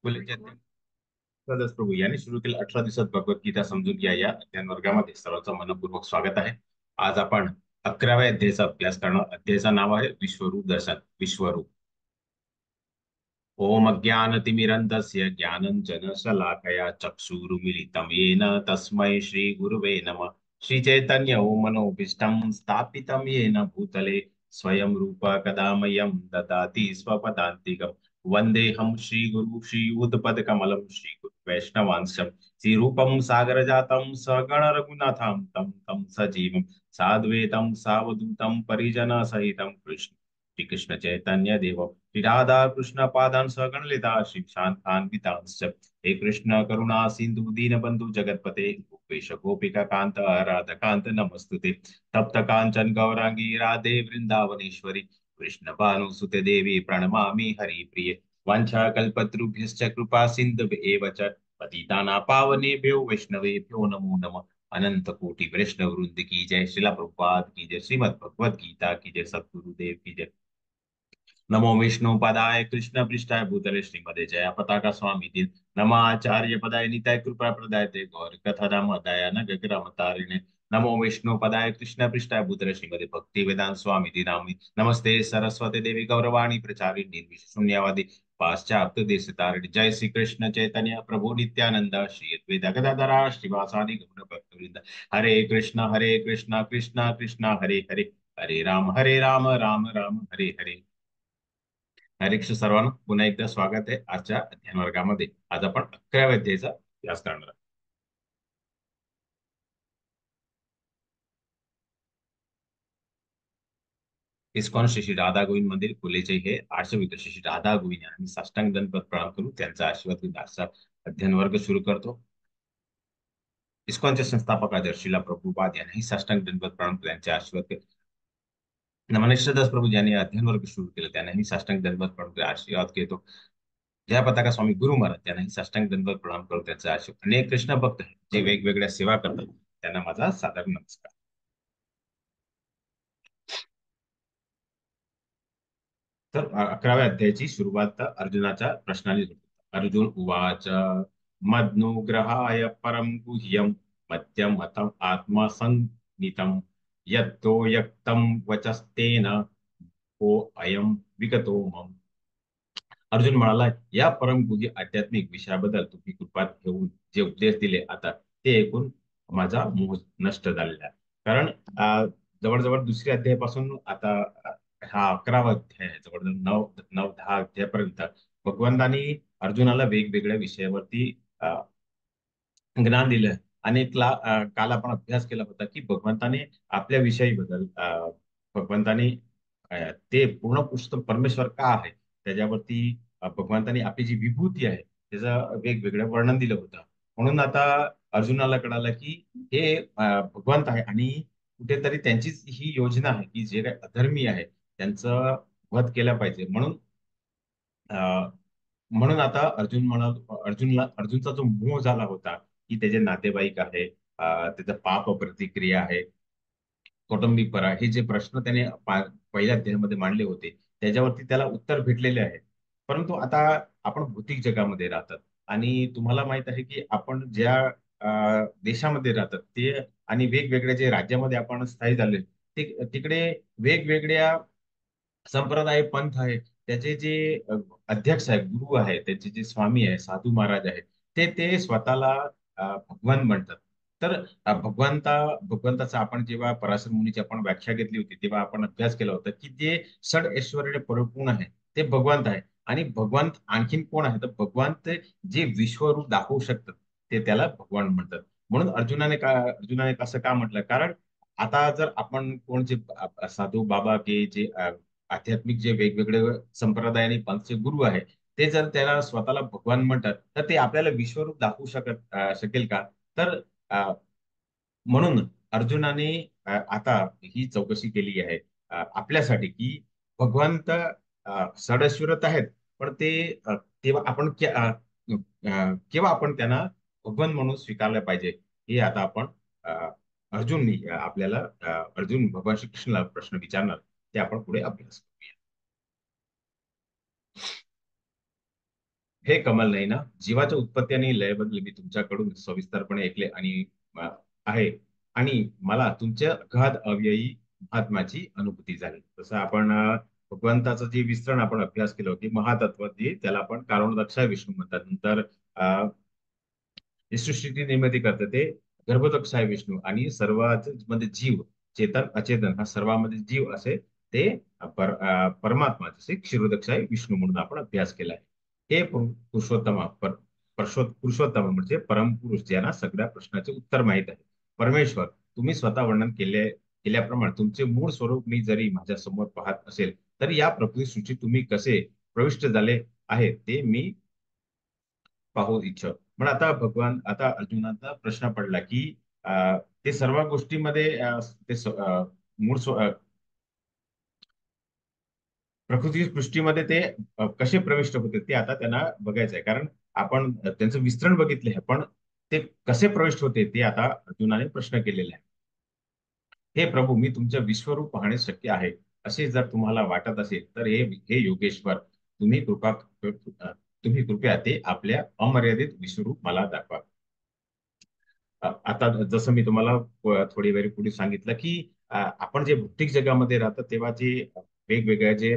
सदस प्रभू यांनी सुरू केलं 18 दिवसात भगवद्गीता समजून घ्या या अध्ययन वर्गामध्ये सर्वांचं मनपूर्वक स्वागत आहे. आज आपण 11व्या अध्यायाचा अभ्यास करणार. अध्यायाचं नाव आहे विश्वरूप दर्शन. विश्वरूप. ओम अज्ञानतिमिरन्धस्य ज्ञानञ्जनशलाकया चक्षुरुमिलितं येन तस्मै श्रीगुरुवे नमः. श्रीचैतन्य मनोभीष्टं स्थापितं येन भूतले स्वयं रूप कदा मह्यं ददाति स्वपदान्तिकम्. वन्देऽहं श्रीगुरु श्रीयुतपदकमलं श्रीगुरु वैष्णवांशं श्रीरूपं सागरजातं सगण रघुनाथं तं तं सजीवं साद्वैतं सावधूतं परिजनसहितं कृष्ण श्रीकृष्ण चैतन्य देव श्री राधा कृष्ण पादान सगण लिता श्री शांतान पितांश्च हे कृष्ण करुणा सिंधु दीनबंधु जगतपते गोपेश गोपिका कांत राधकांत नमस्तुते तप्त कांचन गौरांगी राधे वृंदावनेश्वरी कृष्ण भानुसुते देवी प्रणमामि हरिप्रिये वाञ्छा कल्पतरुभ्यश्च कृपा सिन्धुभ्येव च पतितानां पावनेभ्यो वैष्णवेभ्यो नमो नमः. अनंत कोटि वैष्णव वृंद की जय. श्रीला प्रभुपाद की जय. श्रीमद भगवद गीता की जय. सद्गुरुदेव की जय. नमो विष्णु पदाय कृष्ण पृष्ठाय भूतले श्रीमदे जया पताका स्वामी दिन नमो आचार्य पदाय निताय कृपा प्रदाय ते गौर कथा दाम दयान गगरम तारिणे नमो विष्णु पदाय कृष्ण पृष्ठाय भूतले श्रीमदे भक्ति वेदांत स्वामी दिनामि नमस्ते सरस्वती देवी गौरवाणी प्रचारिणी निर्विशेष शून्यवादी पाश्चात्य देश तारिणी. जय श्री कृष्ण चैतन्य प्रभु नित्यानंद श्री अद्वैत गदाधरा श्रीवासादि गौर भक्तवृंद. हरे कृष्ण कृष्ण कृष्ण हरे हरे हरे राम राम राम हरे हरे. हरे कृष्ण सर्वांना पुन्हा एकदा स्वागत आहे आजच्या अध्ययन वर्गामध्ये. आज आपण 11व्या अध्यायाचा अभ्यास करणार आहोत. इस्कॉन श्री श्री राधा गोविंद मंदिर पुलेचे हे 800 श्री श्री राधा गोविंद यांनी साष्टांग दंडवत प्रणाम करून त्यांचा आशीर्वाद घेऊन आजचा अध्ययन वर्ग सुरू करतो. इस्कॉनचे संस्थापक आदर्श श्रीला प्रभुपाद यांनी साष्टांग दंडवत प्रणाम करून त्यांचे आशीर्वाद घेतले. नमनेश्वरदास प्रभू ज्यांनी अध्ययन वर्ग सुरू केला त्यांनाही साष्टांग दंडवत प्रणाम करून आशीर्वाद घेतो. जय पताका स्वामी गुरु महाराज त्यांनाही साष्टांग दंडवत प्रणाम करून त्यांचा आशीर्वाद. अनेक कृष्ण भक्त आहेत जे वेगवेगळ्या सेवा करतात त्यांना माझा सादर नमस्कार. तर 11व्या अध्यायाची सुरुवात अर्जुनाच्या प्रश्नाने होते. अर्जुन उवाच मद्नुग्रहाय परम गुह्यम मध्यम मतम आत्मसंनितं यत्तो यक्तं वचस्तेन को अयम विगतो मम. अर्जुन म्हणाला, या परमगुही आध्यात्मिक विषयाबद्दल तुम्ही कृपा घेऊन जे उपदेश दिले आता ते ऐकून माझा मोह नष्ट झालेला आहे. कारण जवळजवळ दुसऱ्या अध्यायापासून आता हा 11वा अध्याय आहे. जवळजवळ 9 10 अध्यायापर्यंत भगवंतांनी अर्जुनाला वेगवेगळ्या विषयावरती ज्ञान दिलं. आणि काल आपण अभ्यास केला होता की भगवंताने आपल्या विषयीबद्दल भगवंताने ते पूर्ण पुस्तक परमेश्वर का आहे त्याच्यावरती भगवंतानी आपली जी विभूती आहे त्याचं वेगवेगळं वर्णन दिलं होतं. म्हणून आता अर्जुनाला कळालं की हे भगवंत आहे आणि कुठेतरी त्यांचीच ही योजना आहे की जे काही अधर्मी आहे त्यांचं वध केलं पाहिजे. म्हणून आता अर्जुनचा जो मोह झाला होता की त्याचे नातेवाईक आहे, त्याचं पाप प्रतिक्रिया आहे, कौटुंबिक परा, हे जे प्रश्न त्याने पहिल्या अध्यायामध्ये मांडले होते त्याच्यावरती त्याला उत्तर भेटलेले आहे. परंतु आता आपण भौतिक जगामध्ये राहतात आणि तुम्हाला माहित आहे की आपण ज्या देशामध्ये राहतात ते आणि वेगवेगळ्या जे राज्यामध्ये आपण स्थायी झाले तिकडे वेगवेगळ्या संप्रदाय पंथ आहे. त्याचे जे अध्यक्ष आहे, गुरु आहे, त्याचे जे स्वामी आहे, साधू महाराज आहे, ते स्वतःला भगवान म्हणतात. तर भगवंताचा आपण जेव्हा पराशर मुनीची आपण व्याख्या घेतली होती तेव्हा आपण अभ्यास केला होता की जे षड ऐश्वर्य परिपूर्ण आहे ते भगवंत आहे. आणि भगवंत आणखीन कोण आहे तर भगवंत जे विश्वरूप दाखवू शकतात ते त्याला भगवान म्हणतात. म्हणून अर्जुनाने कसं का म्हटलं, कारण आता जर आपण कोणचे साधू बाबा के जे आध्यात्मिक जे वेगवेगळे संप्रदाय आणि पंथचे गुरु आहे ते जर त्याला स्वतःला भगवान म्हणतात तर ते आपल्याला विश्वरूप दाखवू शकेल का. तर म्हणून अर्जुनाने आता ही चौकशी केली आहे आपल्यासाठी की भगवंत षडश्वरत आहेत पण ते तेव्हा आपण केव्हा आपण त्यांना भगवान म्हणून स्वीकारलं पाहिजे हे आता आपण अर्जुननी आपल्याला अर्जुन भगवान श्रीकृष्णाला प्रश्न विचारणार ते आपण पुढे अभ्यास करूया. हे कमाल नाही ना, जीवाच्या उत्पत्ती आणि लयबद्दल मी तुमच्याकडून सविस्तरपणे ऐकले आणि अ, आहे, आणि मला तुमच्या अगाध अव्ययी महात्म्याची अनुभूती झाली. जसं आपण भगवंताचं जे विस्तरण आपण अभ्यास केलं होती महातत्व, जे त्याला आपण कारणोदक्ष विष्णू म्हणतात. नंतर जे सृष्टीची निर्मिती करते ते गर्भोदक आहे विष्णू, आणि सर्वात मध्ये जीव, चेतन अचेतन हा सर्वांमध्ये जीव असे ते परमात्मा जसे क्षीरोदक आहे विष्णू म्हणून आपण अभ्यास केला आहे. हे पुरुषोत्तम पुरुषोत्तम म्हणजे परमपुरुष, ज्यांना सगळ्या प्रश्नाचे उत्तर माहित आहे. परमेश्वर, तुम्ही स्वतः वर्णन केल्याप्रमाणे तुमचे मूळ स्वरूप मी जरी माझ्या समोर पाहत असेल, तरी या प्रकृती सृष्टीत तुम्ही कसे प्रविष्ट झाले आहे ते मी पाहू इच्छा. पण आता भगवान, आता अर्जुनाचा प्रश्न पडला की ते सर्व गोष्टीमध्ये ते मूळ प्रकृती सृष्टीमध्ये ते कसे प्रविष्ट होते ते आता त्यांना बघायचं आहे. कारण आपण त्यांचं विस्तरण बघितले आहे, पण ते कसे प्रविष्ट होते ते आता अर्जुनाने प्रश्न केलेला आहे. हे प्रभू, मी तुमचं विश्वरूप पाहणे शक्य आहे असे जर तुम्हाला वाटत असेल, तर हे योगेश्वर, तुम्ही कृपया ते आपल्या अमर्यादित विश्वरूप मला दाखवा. आता जसं मी तुम्हाला थोडी वेळ पूर्वी सांगितलं की आपण जे भौतिक जगामध्ये राहतो तेव्हा जे वेगवेगळ्या जे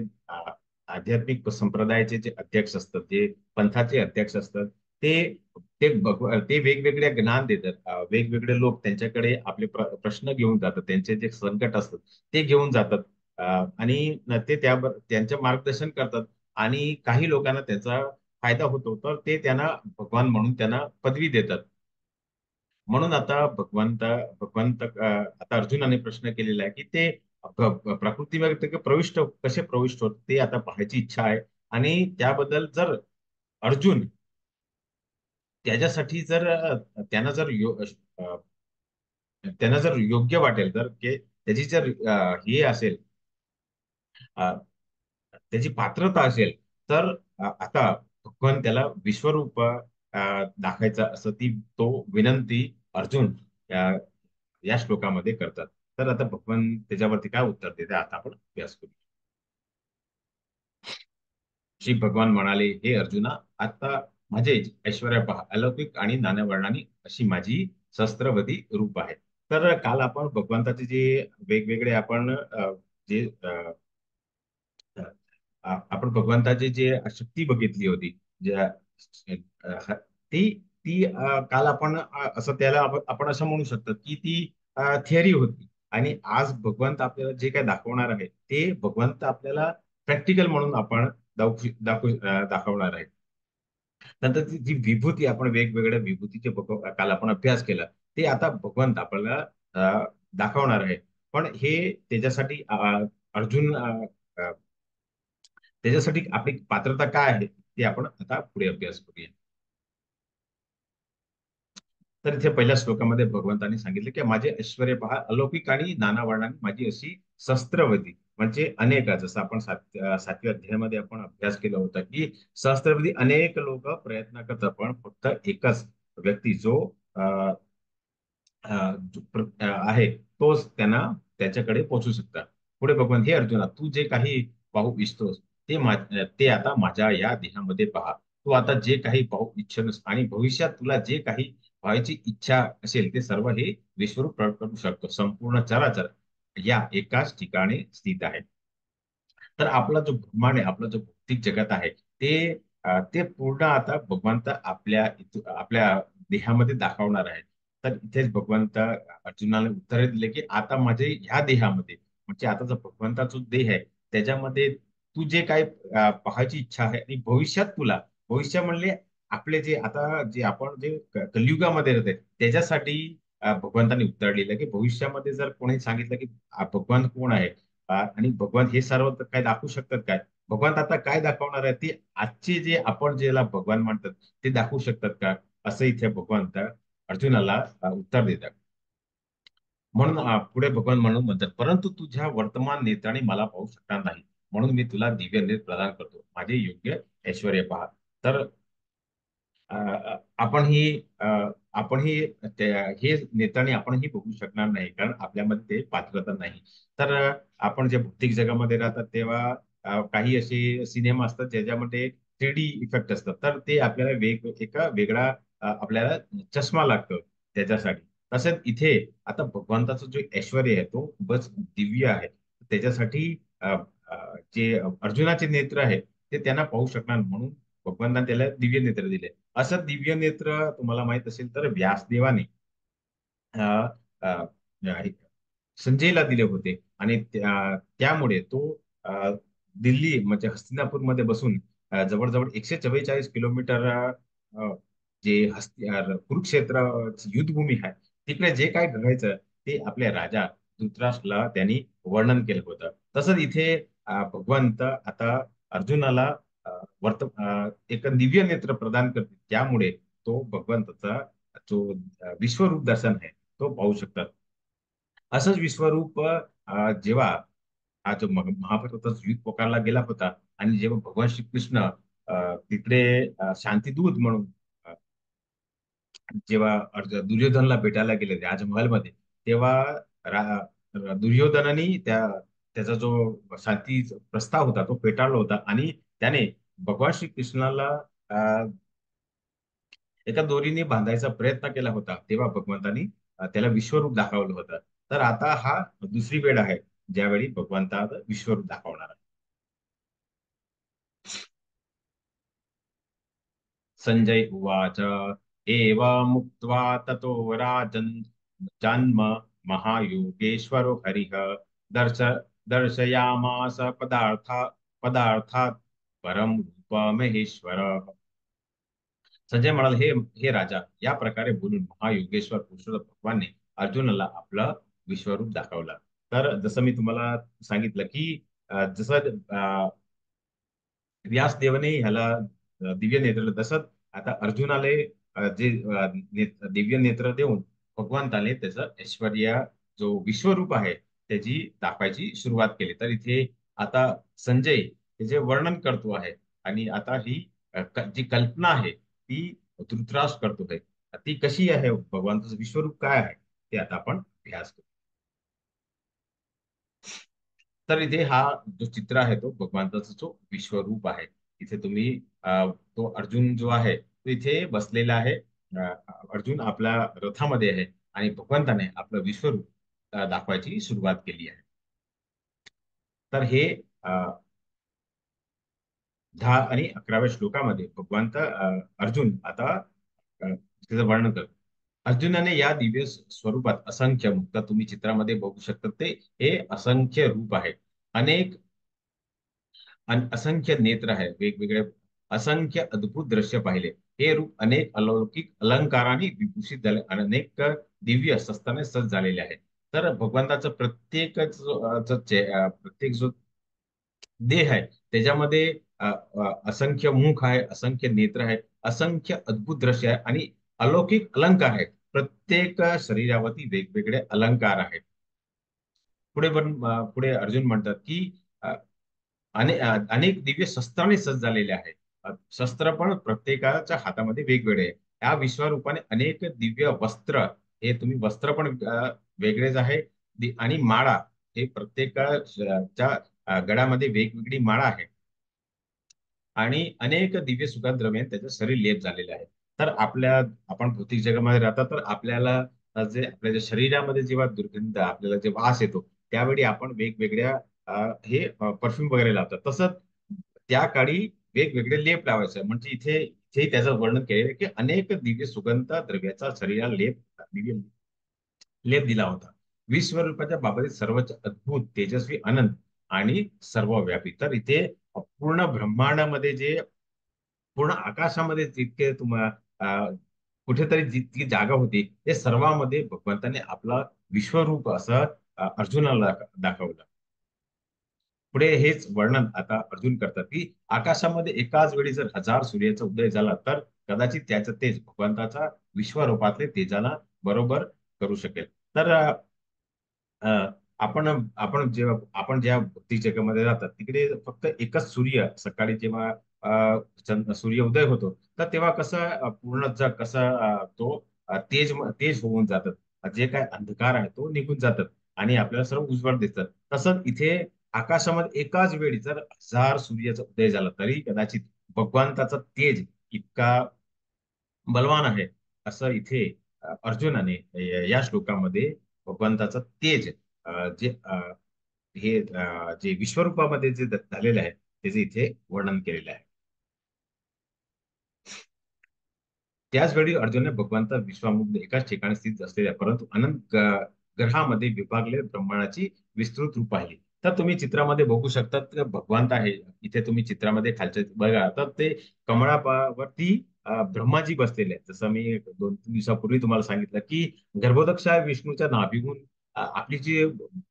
आध्यात्मिक संप्रदायाचे जे अध्यक्ष असतात, जे पंथाचे अध्यक्ष असतात, ते ते वेगवेगळे ज्ञान देतात. वेगवेगळे लोक त्यांच्याकडे आपले प्रश्न घेऊन जातात, त्यांचे जे संकट असतात ते घेऊन जातात. आणि ते त्यांचं मार्गदर्शन करतात, आणि काही लोकांना त्याचा फायदा होतो, तर ते त्यांना भगवान म्हणून त्यांना पदवी देतात. म्हणून आता आता अर्जुनाने प्रश्न केलेला आहे की ते प्रकृतीमध्ये ते कसे प्रविष्ट होत ते आता पाहायची इच्छा आहे. आणि त्याबद्दल जर अर्जुन त्याच्यासाठी जर त्यांना जर त्यांना जर योग्य वाटेल, जर त्याची जर हे असेल, अ, त्याची पात्रता असेल, तर आता भगवान त्याला विश्वरूप दाखायचं असं तो विनंती अर्जुन या या श्लोकामध्ये करतात. तर आता भगवान त्याच्यावरती काय उत्तर देते आता आपण अभ्यास करू. श्री भगवान म्हणाले, हे अर्जुना, आता माझे ऐश्वर्य पहा, अलौकिक आणि नाना वर्णानी अशी माझी सहस्त्रवधी रूप आहे. तर काल आपण भगवंताचे जे वेगवेगळे आपण जे आपण भगवंताची जे शक्ती बघितली होती, ज्या ती ती काल आपण असं त्याला आपण असं म्हणू शकतो की ती थिअरी होती. आणि आज भगवंत आपल्याला जे काही दाखवणार आहे ते भगवंत आपल्याला प्रॅक्टिकल म्हणून आपण दाखवणार आहे. नंतर ती जी विभूती, आपण वेगवेगळ्या विभूतीचे काल आपण अभ्यास केला, ते आता भगवंत आपल्याला दाखवणार आहे. पण हे त्याच्यासाठी अर्जुन त्याच्यासाठी आपली पात्रता काय आहे ते आपण आता पुढे अभ्यास करूया. तर इथे पहिल्या श्लोकामध्ये भगवंतांनी सांगितले की माझे ऐश्वर्य पहा, अलौकिक आणि नाना वर्णांनी माझी अशी सहस्त्रवधी, म्हणजे अनेक, जसं आपण सातव्या अध्यायामध्ये आपण अभ्यास केला होता की सहस्त्रवधी अनेक लोक प्रयत्न करतात, पण फक्त एकच व्यक्ती जो आहे तोच त्यांना त्याच्याकडे पोहोचू शकतात. पुढे भगवान, हे अर्जुना, तू जे काही पाहू इच्छितोस ते आता माझ्या या देहामध्ये पहा. तू आता जे काही पाहू इच्छितोस आणि भविष्यात तुला जे काही पाहायची इच्छा असेल ते सर्व हे विश्वरूप प्रकट करू शकतो. संपूर्ण चराचर या एकाच ठिकाणी स्थित आहे. तर आपला जो ब्रह्मांड आहे, आपला जो भौतिक जगत आहे, ते पूर्ण आता भगवंत आपल्या देहामध्ये दाखवणार आहे. तर इथेच भगवंत अर्जुनाला उत्तर दिले की आता माझे ह्या देहामध्ये, म्हणजे आता जो भगवंताचा जो देह आहे त्याच्यामध्ये तू जे काय पाहायची इच्छा आहे, आणि भविष्यात तुला, भविष्य म्हणले आपले जे आता जे आपण जे कलियुगामध्ये राहते त्याच्यासाठी भगवंतांनी उत्तर दिलं की भविष्यामध्ये जर कोणी सांगितलं की भगवान कोण आहे, आणि भगवान हे सर्व काय दाखवू शकतात काय, भगवान आता काय दाखवणार आहे ते आजचे जे आपण ज्याला भगवान म्हणतात ते दाखवू शकतात का, असं इथे भगवंत अर्जुनाला उत्तर देतात. म्हणून पुढे भगवान म्हणून म्हणतात, परंतु तुझ्या वर्तमान नेत्राने मला पाहू शकणार नाही, म्हणून मी तुला दिव्य नेत्र प्रदान करतो, माझे योग्य ऐश्वर्य पहा. तर आपण ही आपण ही हे नेत्याने आपणही बघू शकणार नाही, कारण आपल्यामध्ये ते पात्रता नाही. तर आपण जे भौतिक जगामध्ये राहतात तेव्हा काही असे सिनेमा असतात ज्याच्यामध्ये 3D इफेक्ट असतात, तर ते आपल्याला एका वेगळा आपल्याला चष्मा लागतो त्याच्यासाठी. तसंच इथे आता भगवंताचं जो ऐश्वर्य आहे तो खूपच दिव्य आहे. त्याच्यासाठी अ, जे अर्जुनाचे नेत्र आहे ते त्यांना पाहू शकणार म्हणून भगवंताने त्याला दिव्य नेत्र दिले. असं दिव्य नेत्र तुम्हाला माहित असेल तर व्यासदेवाने अ, अ, संजयला दिले होते. आणि त्यामुळे तो अ, दिल्ली म्हणजे हस्तिनापूरमध्ये बसून जवळजवळ 144 किलोमीटर जे कुरुक्षेत्र युद्धभूमी आहे तिकडे जे काय घडायचं ते आपल्या राजा धृतराष्ट्राला त्यांनी वर्णन केलं होतं. तसंच इथे भगवंत आता अर्जुनाला अ, एक दिव्य नेत्र प्रदान करते, त्यामुळे तो भगवंताचा जो विश्वरूप दर्शन आहे तो पाहू शकतात. असंच विश्वरूप जेव्हा हा जो महाभारताचा युद्ध पोकारला गेला होता आणि जेव्हा भगवान श्रीकृष्ण तिकडे शांतीदूत म्हणून अ, जेव्हा दुर्योधनला भेटायला गेले राजमहलमध्ये, तेव्हा दुर्योधनाने त्याचा जो शांती प्रस्ताव होता तो फेटाळला होता आणि त्याने भगवान श्रीकृष्णाला एका दोरीने बांधायचा प्रयत्न केला होता. तेव्हा भगवंतानी त्याला विश्वरूप दाखवलं होतं. तर आता हा दुसरी वेळ आहे ज्यावेळी भगवंता विश्वरूप दाखवणार आहे. संजय उवाच एवमुक्त्वा ततो राजन् जन्म महायोगेश्वरो हरिः दर्श दर्शयामास पदार्थात् परम रूप महेश्वर. संजय म्हणाले, हे हे राजा, या प्रकारे बोलून महायोगेश्वर पुरुषोत्तम भगवानने अर्जुनाला आपलं विश्वरूप दाखवलं. तर जसं मी तुम्हाला सांगितलं की जसं व्यासदेवाने ह्याला दिव्य नेत्र दिलं, तसंच आता अर्जुनाले जे दिव्य नेत्र देऊन भगवंताने त्याचं ऐश्वर्या जो विश्वरूप आहे त्याची दाखवायची सुरुवात केली. तर इथे आता संजय त्याचे वर्णन करतो आहे. आणि आता ही जी कल्पना आहे ती धृतराष्ट्र करतो आहे. ती कशी आहे, भगवंताचं विश्वरूप काय आहे ते आता आपण अभ्यास करू. तर इथे हा जो चित्र आहे तो भगवंताचा जो विश्वरूप आहे. इथे तुम्ही तो अर्जुन जो आहे तो इथे बसलेला आहे. अर्जुन आपल्या रथामध्ये आहे आणि भगवंताने आपलं विश्वरूप दाखवायची सुरुवात केली आहे. तर हे अ, 10 आणि 11व्या श्लोकामध्ये भगवंत अर्जुन आता त्याचं वर्णन करतो. अर्जुनाने या दिव्य स्वरूपात असंख्य मुक्त तुम्ही चित्रामध्ये बघू शकता ते हे असंख्य रूप आहे. अनेक असंख्य नेत्र आहे वेगवेगळे, असंख्य अद्भुत दृश्य पाहिले. हे रूप अनेक अलौकिक अलंकाराने विभूषित झाले आणि अनेक दिव्य शस्त्राने सज्ज झालेले आहे. तर भगवंताचं प्रत्येक जो देह आहे त्याच्यामध्ये असंख्य मुख आहे, असंख्य नेत्र आहे, असंख्य अद्भुत दृश्य आहे आणि अलौकिक अलंकार आहेत. प्रत्येक शरीरावरती वेगवेगळे अलंकार आहेत. पुढे अर्जुन म्हणतात की अनेक दिव्य शस्त्राने सज्ज झालेले आहे. शस्त्र पण प्रत्येकाच्या हातामध्ये वेगवेगळे आहे. या विश्वरूपाने अनेक दिव्य वस्त्र, हे तुम्ही वस्त्र पण वेगळेच आहे. आणि माळा, हे प्रत्येकाच्या गळ्यामध्ये वेगवेगळी माळा आहे. आणि अनेक दिव्य सुगंध द्रव्य त्याचं शरीर लेप झालेले आहे. तर आपण भौतिक जगामध्ये राहतात तर आपल्याला जे आपल्या ज्या शरीरामध्ये जेव्हा दुर्गंध आपल्याला जे वास येतो त्यावेळी आपण वेगवेगळ्या हे परफ्यूम वगैरे लावतात. तसंच त्या काळी वेगवेगळे लेप लावायचे. म्हणजे इथे त्याचं वर्णन केलेलं आहे की अनेक दिव्य सुगंध द्रव्याचा शरीराला दिव्य लेप दिला होता. विश्वरूपाच्या बाबतीत सर्वच अद्भुत तेजस्वी अनंत आणि सर्वव्यापी. तर इथे पूर्ण ब्रह्मांडामध्ये जे पूर्ण आकाशामध्ये जितके तुम्हाला कुठेतरी जितकी जागा होती ते सर्वांमध्ये भगवंताने आपला विश्वरूप असं अर्जुनाला दाखवलं. पुढे हेच वर्णन आता अर्जुन करतात की आकाशामध्ये एकाच वेळी जर 1000 सूर्याचा उदय झाला तर कदाचित त्याचं तेज भगवंताचा विश्वरूपातले तेजाला बरोबर करू शकेल. तर अ, आपण आपण जेव्हा आपण ज्या भौतिक जगामध्ये राहतात तिकडे फक्त एकच सूर्य सकाळी जेव्हा सूर्य उदय होतो तर तेव्हा कसं पूर्ण जग कसं तो तेज होऊन जातात. जे काय अंधकार आहे तो निघून जातात आणि आपल्याला सर्व उजवळ दिसतात. तसंच इथे आकाशामध्ये एकाच वेळी जर 1000 सूर्याचा उदय झाला तरी कदाचित भगवंताचा तेज इतका बलवान आहे, असं इथे अर्जुनाने या श्लोकामध्ये भगवंताचा तेज जे हे जे विश्वरूपामध्ये जे झालेलं आहे त्याचे इथे वर्णन केलेलं आहे. त्याच वेळी अर्जुनने भगवंता विश्वामध्ये एकाच ठिकाणी स्थित असलेल्या परंतु अनंत ग्रहामध्ये विभागलेल्या ब्रह्मांडाची विस्तृत रूप पाहिली. तर तुम्ही चित्रामध्ये बघू शकता भगवंत आहे. इथे तुम्ही चित्रामध्ये खालच्या बघा तर ते कमळावरती ब्रह्माजी बसलेले आहेत. जसं मी 2-3 दिवसापूर्वी तुम्हाला सांगितलं की गर्भोदक्ष हा विष्णूच्या नाभीहून आपली जी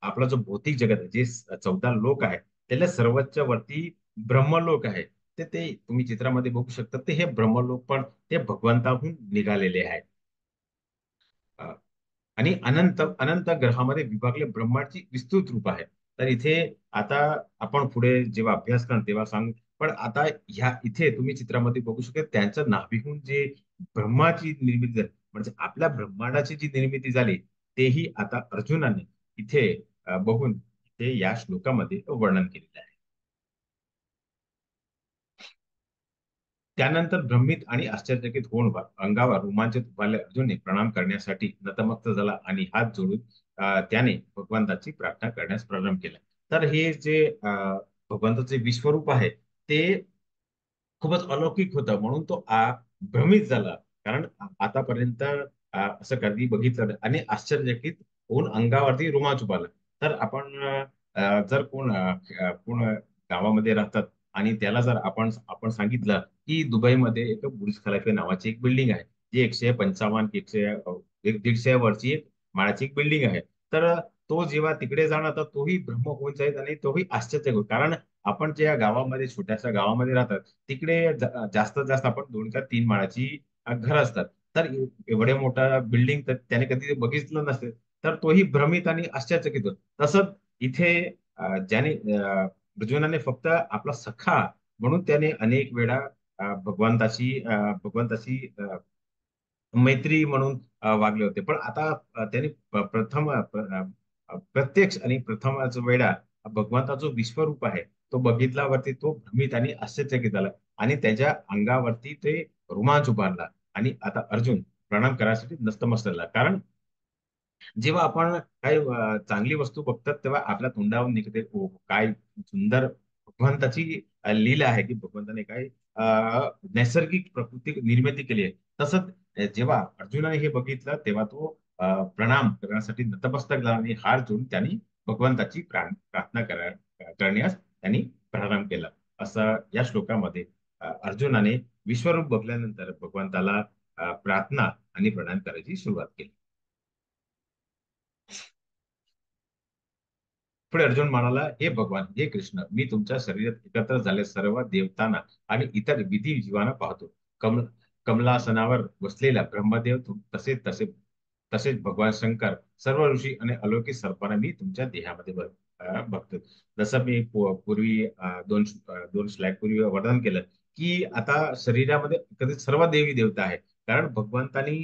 आपला जो भौतिक जगत आहे जे 14 लोक आहे त्याला सर्वोच्च वरती ब्रह्मलोक आहे. ते तुम्ही चित्रामध्ये बघू शकता ते हे ब्रह्मलोक पण ते भगवंताहून निघालेले आहेत. अ, आणि अनंत अनंत ग्रहामध्ये विभागले ब्रह्मांडची विस्तृत रूप आहे. तर इथे आता आपण पुढे जेव्हा अभ्यास करणार तेव्हा सांगू. पण आता ह्या इथे तुम्ही चित्रामध्ये बघू शकता त्यांच्या नाभीहून जे ब्रह्माची निर्मिती झाली म्हणजे आपल्या ब्रह्मांडाची जी निर्मिती झाली तेही आता अर्जुनाने इथे बघून ते या श्लोकामध्ये वर्णन केलेलं आहे. त्यानंतर भ्रमित आणि आश्चर्यचकित होऊन अंगावर रोमांचित उभारले अर्जुनने प्रणाम करण्यासाठी नतमस्तक झाला आणि हात जोडून त्याने भगवंताची प्रार्थना करण्यास प्रारंभ केला. तर हे जे भगवंताचे विश्वरूप आहे ते खूपच अलौकिक होतं म्हणून तो भ्रमित झाला. कारण आतापर्यंत असं कधी बघितलं नाही आणि आश्चर्यचकित होऊन अंगावरती रोमांच उभारला. तर आपण जर कोण गावामध्ये राहतात आणि त्याला जर आपण सांगितलं की दुबईमध्ये एक बुर्ज खलिफा नावाची एक बिल्डिंग आहे जी 155 एक 150 वर्षी एक माळाची एक बिल्डिंग आहे. तर तो जेव्हा तिकडे जाणार तर तोही भ्रम होऊन जाईल आणि तोही आश्चर्य होईल. कारण आपण ज्या गावामध्ये छोट्याशा गावामध्ये राहतात तिकडे जास्तीत जास्त आपण 2 का 3 माळाची घर असतात. तर एवढे मोठा बिल्डिंग तर त्याने कधी बघितलं नसेल तर तोही भ्रमित आणि आश्चर्यचकित होतो. तसंच इथे ज्याने अर्जुनाने फक्त आपला सखा म्हणून त्याने अनेक वेळा भगवंताशी मैत्री म्हणून वागले होते. पण आता त्यांनी प्रत्यक्ष आणि प्रथमच वेळा भगवंता जो विश्वरूप आहे तो बघितल्यावरती तो भ्रमित आणि आश्चर्यचकित झाला आणि त्याच्या अंगावरती ते रोमांच उभारला आणि आता अर्जुन प्रणाम करायसाठी नतमस्तक झाला. कारण जेव्हा आपण काही चांगली वस्तू बघतात तेव्हा आपल्या तोंडावर निघते ओ काय सुंदर भगवंताची लीला आहे की भगवंताने काय नैसर्गिक प्रकृती निर्मिती केली आहे. तसंच जेव्हा अर्जुनाने हे बघितलं तेव्हा तो प्रणाम करण्यासाठी नतमस्तक झाला आणि हार जोडून त्यांनी भगवंताची प्रार्थना करण्यास त्यांनी प्रारंभ केला. असं या श्लोकामध्ये अर्जुनाने विश्वरूप बघल्यानंतर भगवंताला प्रार्थना आणि प्रणाम करायची सुरुवात केली. पुढे अर्जुन म्हणाला, हे भगवान, हे कृष्ण, मी तुमच्या शरीरात एकत्र झाले सर्व देवतांना आणि इतर विधी जीवांना पाहतो. कमल कमलासनावर बसलेला ब्रह्मदेव तसेच तसे तसेच भगवान शंकर सर्व ऋषी आणि अलौकिक सर्पांना मी तुमच्या देहामध्ये बघतो. जसं मी पूर्वी दोन स्लाइड पूर्वी वर्णन केलं की आता शरीरामध्ये कधी सर्व देवी देवता आहे. कारण भगवंतानी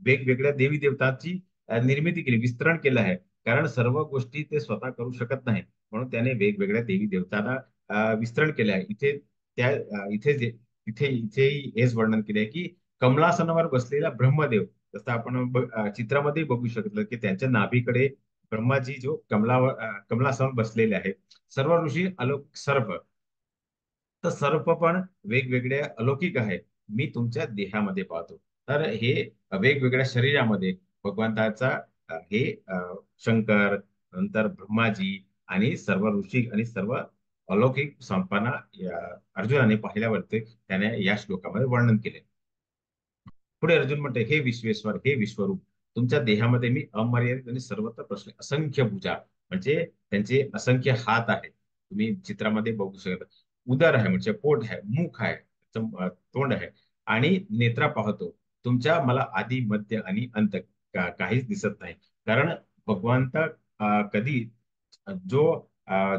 वेगवेगळ्या देवी देवतांची निर्मिती केली, विस्तरण केलं आहे. कारण सर्व गोष्टी ते स्वतः करू शकत नाही म्हणून त्याने वेगवेगळ्या देवी देवतांना विस्तरण केले आहे. इथे त्या इथे इथेही हेच वर्णन केले आहे की कमलासनावर बसलेला ब्रह्मदेव जसं आपण चित्रामध्ये बघू शकतो की त्यांच्या नाभीकडे ब्रह्माजी जो कमलासनावर बसलेले आहेत. सर्व ऋषी अलौकिक सर्प तर सर्प पण वेगवेगळ्या अलौकिक आहे मी तुमच्या देहामध्ये पाहतो. तर हे वेगवेगळ्या शरीरामध्ये भगवंताचा हे शंकर नंतर ब्रह्माजी आणि सर्व ऋषी आणि सर्व अलौकिक संपन्ना अर्जुनाने पाहिल्यावरती त्याने या श्लोकामध्ये वर्णन केले. पुढे अर्जुन म्हणते, हे विश्वेश्वर, हे विश्वरूप, तुमच्या देहामध्ये मी अमर्यादित आणि सर्वत्र प्रश्न असंख्य भुजा म्हणजे त्यांचे असंख्य हात आहे तुम्ही चित्रामध्ये बघू शकता. उदर आहे म्हणजे पोट आहे, मुख आहे, तोंड आहे आणि नेत्रा पाहतो. तुमच्या मला आधी मध्य आणि अंत काहीच दिसत नाही. कारण भगवंत कधी जो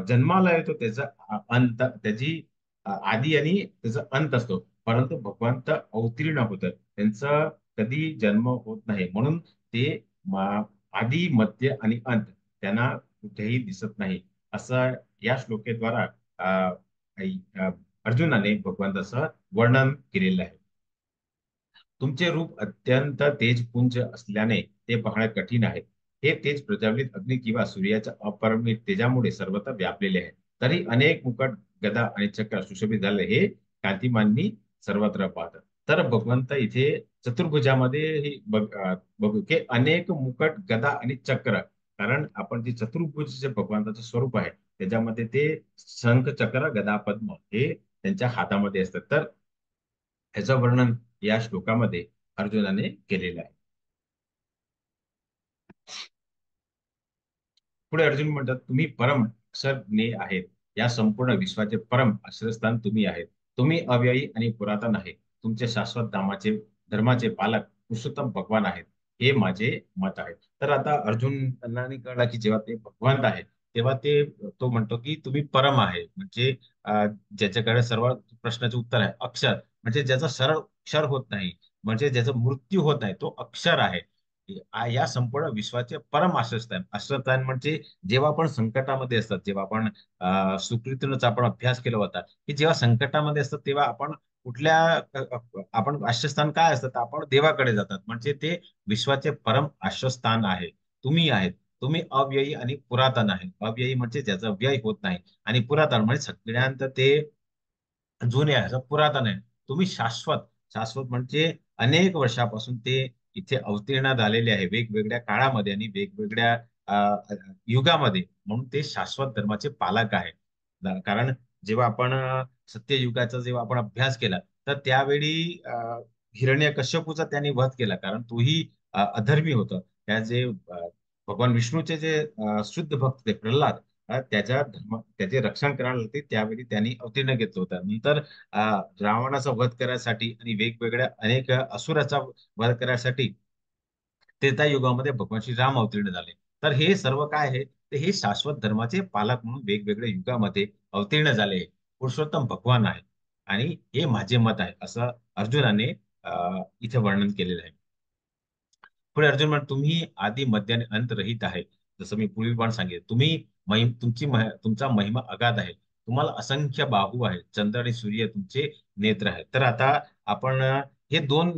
जन्माला येतो त्याचा अंत त्याची आधी आणि त्याचा अंत असतो. परंतु भगवंत अवतीर्ण होतात त्यांचा कधी जन्म होत नाही म्हणून ते आधी मध्य आणि अंत त्यांना कुठेही दिसत नाही. असं या श्लोकेद्वारा अर्जुनाने भगवंताचं वर्णन केलेलं आहे. तुमचे रूप अत्यंत तेजपुंज असल्याने ते पाहणे कठीण आहे. हे तेज प्रज्वलित अग्नी किंवा सूर्याच्या अपरिमित तेजामुळे सर्वत्र व्यापलेले आहे. तरी अनेक मुकुट, गदा आणि चक्र सुशोभित झाले हे कांतिमांनी सर्वत्र पाहतात. तर भगवंत इथे चतुर्भुजामध्ये बघू की अनेक मुकुट, गदा आणि चक्र. कारण आपण जे चतुर्भुज जे भगवंताचं स्वरूप आहे त्याच्यामध्ये ते शंख, चक्र, गदा, पद्म हे त्यांच्या हातामध्ये असतात. तर ह्याचं वर्णन या श्लोकामध्ये अर्जुनाने केलेलं आहे. पुढे अर्जुन म्हणतात, तुम्ही परम अक्षर ज्ञेय आहेत. या संपूर्ण विश्वाचे परम आश्रयस्थान तुम्ही आहेत. तुम्ही अव्ययी आणि पुरातन आहे. तुमचे शाश्वत धर्माचे पालक पुरुषोत्तम भगवान आहेत. हे माझे मत आहे. तर आता अर्जुनाला कळला की जेव्हा ते भगवंत आहे तेव्हा तो म्हणतो की तुम्ही परम आहे. म्हणजे ज्याच्याकडे सर्व प्रश्नाचे उत्तर आहे. अक्षर म्हणजे ज्याचा सरळ क्षर होत नाही, म्हणजे ज्याचा मृत्यू होत नाही, तो अक्षर आहे. या संपूर्ण विश्वाचे परम आश्रयस्थान. आश्रयस्थान म्हणजे जेव्हा आपण संकटामध्ये असतात, जेव्हा आपण सुकृतीचा आपण अभ्यास केला होता की जेव्हा संकटामध्ये असतात तेव्हा आपण कुठल्या आपण आश्रयस्थान काय असतं तर आपण देवाकडे जातात. म्हणजे ते विश्वाचे परम आश्रयस्थान आहे. तुम्ही आहेत. तुम्ही अव्ययी आणि पुरातन आहे. अव्ययी म्हणजे ज्याचा व्यय होत नाही आणि पुरातन म्हणजे सगळ्यांत ते जुने आहे, असं पुरातन आहे. तुम्ही शाश्वत. शाश्वत म्हणजे अनेक वर्षापासून ते इथे अवतीर्ण झालेले आहे वेगवेगळ्या काळामध्ये आणि वेगवेगळ्या युगामध्ये. म्हणून ते शाश्वत धर्माचे पालक आहे. कारण जेव्हा आपण सत्ययुगाचा जेव्हा आपण अभ्यास केला तर त्यावेळी हिरण्यकश्यपूचा त्यांनी वध केला. कारण तोही अधर्मी होता. त्या जे भगवान विष्णूचे जे शुद्ध भक्त ते प्रल्हाद, त्याचे रक्षण करायला लागते त्यावेळी त्यांनी अवतीर्ण घेतलं होतं. नंतर रावणाचा वध करण्यासाठी आणि वेगवेगळ्या अनेक असुराचा वध करण्यासाठी त्रेता युगामध्ये भगवान श्री राम अवतीर्ण झाले. तर हे सर्व काय आहे, तर हे शाश्वत धर्माचे पालक म्हणून वेगवेगळ्या युगामध्ये अवतीर्ण झाले पुरुषोत्तम भगवान आहे. आणि हे माझे मत आहे असं अर्जुनाने इथे वर्णन केलेलं आहे. पुढे अर्जुन म्हणतो, तुम्ही आदी मध्य आणि अंत रहित आहे. जसं मी पूर्वी पण सांगितलं, तुमचा महिमा अगाध आहे. तुम्हाला असंख्य बाहू आहेत. चंद्र आणि सूर्य तुमचे नेत्र आहेत. तर आता आपण हे दोन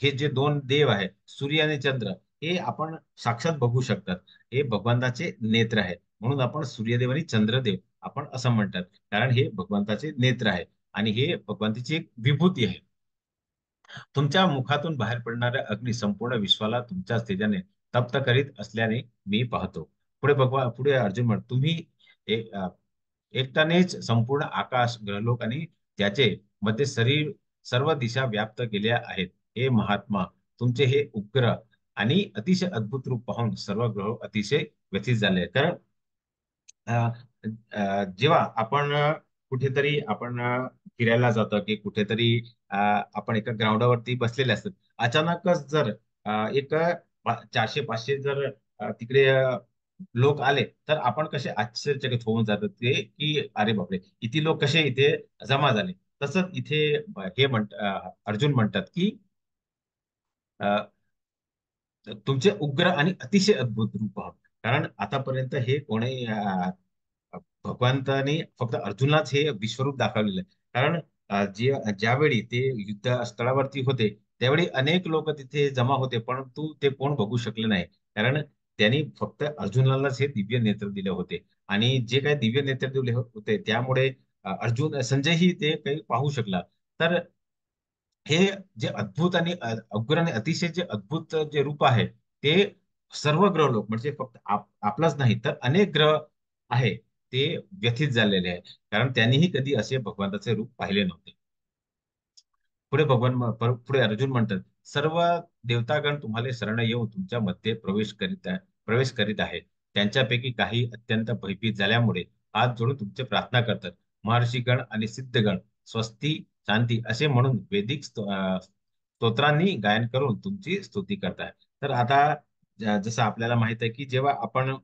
हे जे दोन देव आहेत, सूर्य आणि चंद्र, हे आपण साक्षात बघू शकतात. हे भगवंताचे नेत्र आहे. म्हणून आपण सूर्यदेव आणि चंद्रदेव आपण असं म्हणतात. कारण हे भगवंताचे नेत्र आहे आणि हे भगवंताची एक विभूती आहे. तुमच्या मुखातून बाहेर पडणाऱ्या अग्नी संपूर्ण विश्वाला तुमच्या तेजाने तप्त करीत असल्याने मी पाहतो. पुढे अर्जुन म्हणतो, तुम्ही एक एकट्यानेच संपूर्ण आकाश, ग्रहलोक आणि त्याचे मध्ये शरीर सर्व दिशा व्याप्त केल्या आहेत. हे महात्मा, तुमचे हे उग्र आणि अतिशय अद्भुत रूप पाहून सर्व ग्रह अतिशय व्यथित झाले. कारण अ, जेव्हा आपण कुठेतरी आपण फिरायला जातो की कुठेतरी आपण एका ग्राउंडावरती बसलेले असतात. अचानकच जर एक 400-500 जर तिकडे लोक आले तर आपण कसे आश्चर्यचकित होऊन जातात ते की अरे बापरे, किती लोक कसे इथे जमा झाले. तसंच इथे अर्जुन म्हणतात की तुमचे उग्र आणि अतिशय अद्भुत रूप पहा. कारण आतापर्यंत हे कोणी भगवंताने फक्त अर्जुनाच हे विश्वरूप दाखवलेलं आहे. कारण ज्यावेळी ते युद्ध स्थळावरती होते त्यावेळी अनेक लोक तिथे जमा होते, परंतु ते कोण बघू शकले नाही. कारण त्यांनी फक्त अर्जुनालाच हे दिव्य नेत्र दिले होते. आणि जे काही दिव्य नेत्र दिले होते त्यामुळे संजयही ते काही पाहू शकला. तर हे जे अद्भुत आणि उग्र आणि अतिशय जे अद्भुत जे रूप आहे ते सर्व ग्रह लोक म्हणजे फक्त आपलाच नाही तर अनेक ग्रह आहे ते व्यथित झालेले आहे. कारण त्यांनीही कधी असे भगवंताचे रूप पाहिले नव्हते. पुढे अर्जुन म्हणतात, सर्व देवतागण तुम्हाला शरण येऊन तुमच्या मध्ये प्रवेश करीत आहेत. त्यांच्यापैकी काही अत्यंत भयभीत झाल्यामुळे हात जोडून तुमचे प्रार्थना करतात. महर्षीगण आणि सिद्धगण स्वस्ती, शांती असे म्हणून वैदिक स्तोत्रांनी गायन करून तुमची स्तुती करतात. तर आता जसं आपल्याला माहित आहे की जेव्हा आपण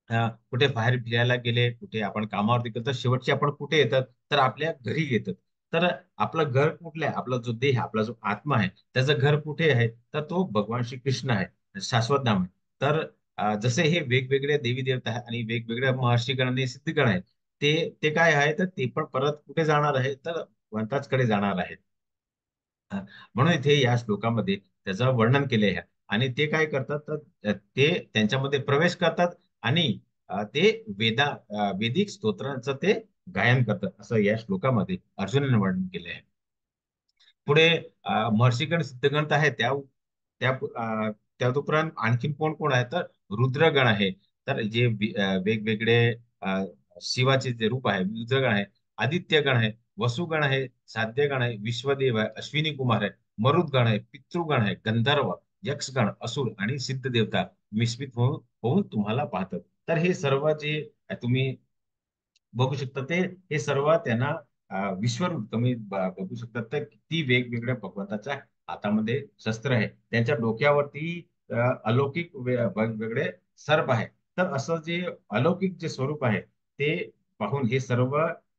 कुठे बाहेर फिरायला गेले, कुठे आपण कामावरती गेलो तर शेवटची आपण कुठे येतात तर आपल्या घरी येतात. तर आपलं घर कुठलं आहे, आपला जो देह, आपला जो आत्मा आहे त्याचं घर कुठे आहे तर तो भगवान श्री कृष्ण आहे, शाश्वत नाम आहे. तर जसे हे वेगवेगळे देवी देवता आहे आणि वेगवेगळ्या महर्षीगण आणि सिद्धगण आहेत ते ते काय आहे तर ते पण परत कुठे जाणार आहे तर भगवंताचकडे जाणार आहे. हा. म्हणून इथे या श्लोकामध्ये त्याचं वर्णन केले आहे. आणि ते काय करतात तर ते त्यांच्यामध्ये प्रवेश करतात आणि ते वैदिक स्तोत्रांचं ते गायन करतात असं या श्लोकामध्ये अर्जुनाने वर्णन केले आहे. पुढे महर्षीगण सिद्धगण तर आहे त्या त्याउपरांत आणखीन कोण कोण आहे तर रुद्रगण आहे. तर जे वेगवेगळे अ, शिवाचे जे रूप आहे रुद्रगण आहे, आदित्यगण आहे, वसुगण आहे, साध्यगण आहे, विश्वदेव आहे, अश्विनी कुमार आहे, मरुदगण आहे, पितृगण आहे, गंधर्व, यक्षगण, असुर आणि सिद्ध देवता मिश्रित होऊन होऊन तुम्हाला पाहतात. तर हे सर्व जे तुम्ही बघू शकता ते हे सर्व त्यांना विश्वरूप तुम्ही बघू शकता तर किती वेगवेगळ्या भगवंताच्या हातामध्ये शस्त्र आहे. त्यांच्या डोक्यावरती अलौकिक वेगवेगळे सर्प आहे. तर असं जे अलौकिक जे स्वरूप आहे ते पाहून हे सर्व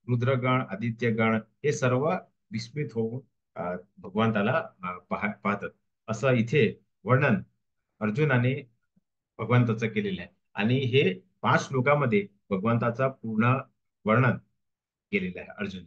रुद्रगण आदित्यगण हे सर्व विस्मित होऊन भगवंताला पाहतात. असं इथे वर्णन अर्जुनाने भगवंताचं केलेलं आहे. आणि हे 5 श्लोकामध्ये भगवंताचा पूर्ण वर्णन केलेलं आहे अर्जुन.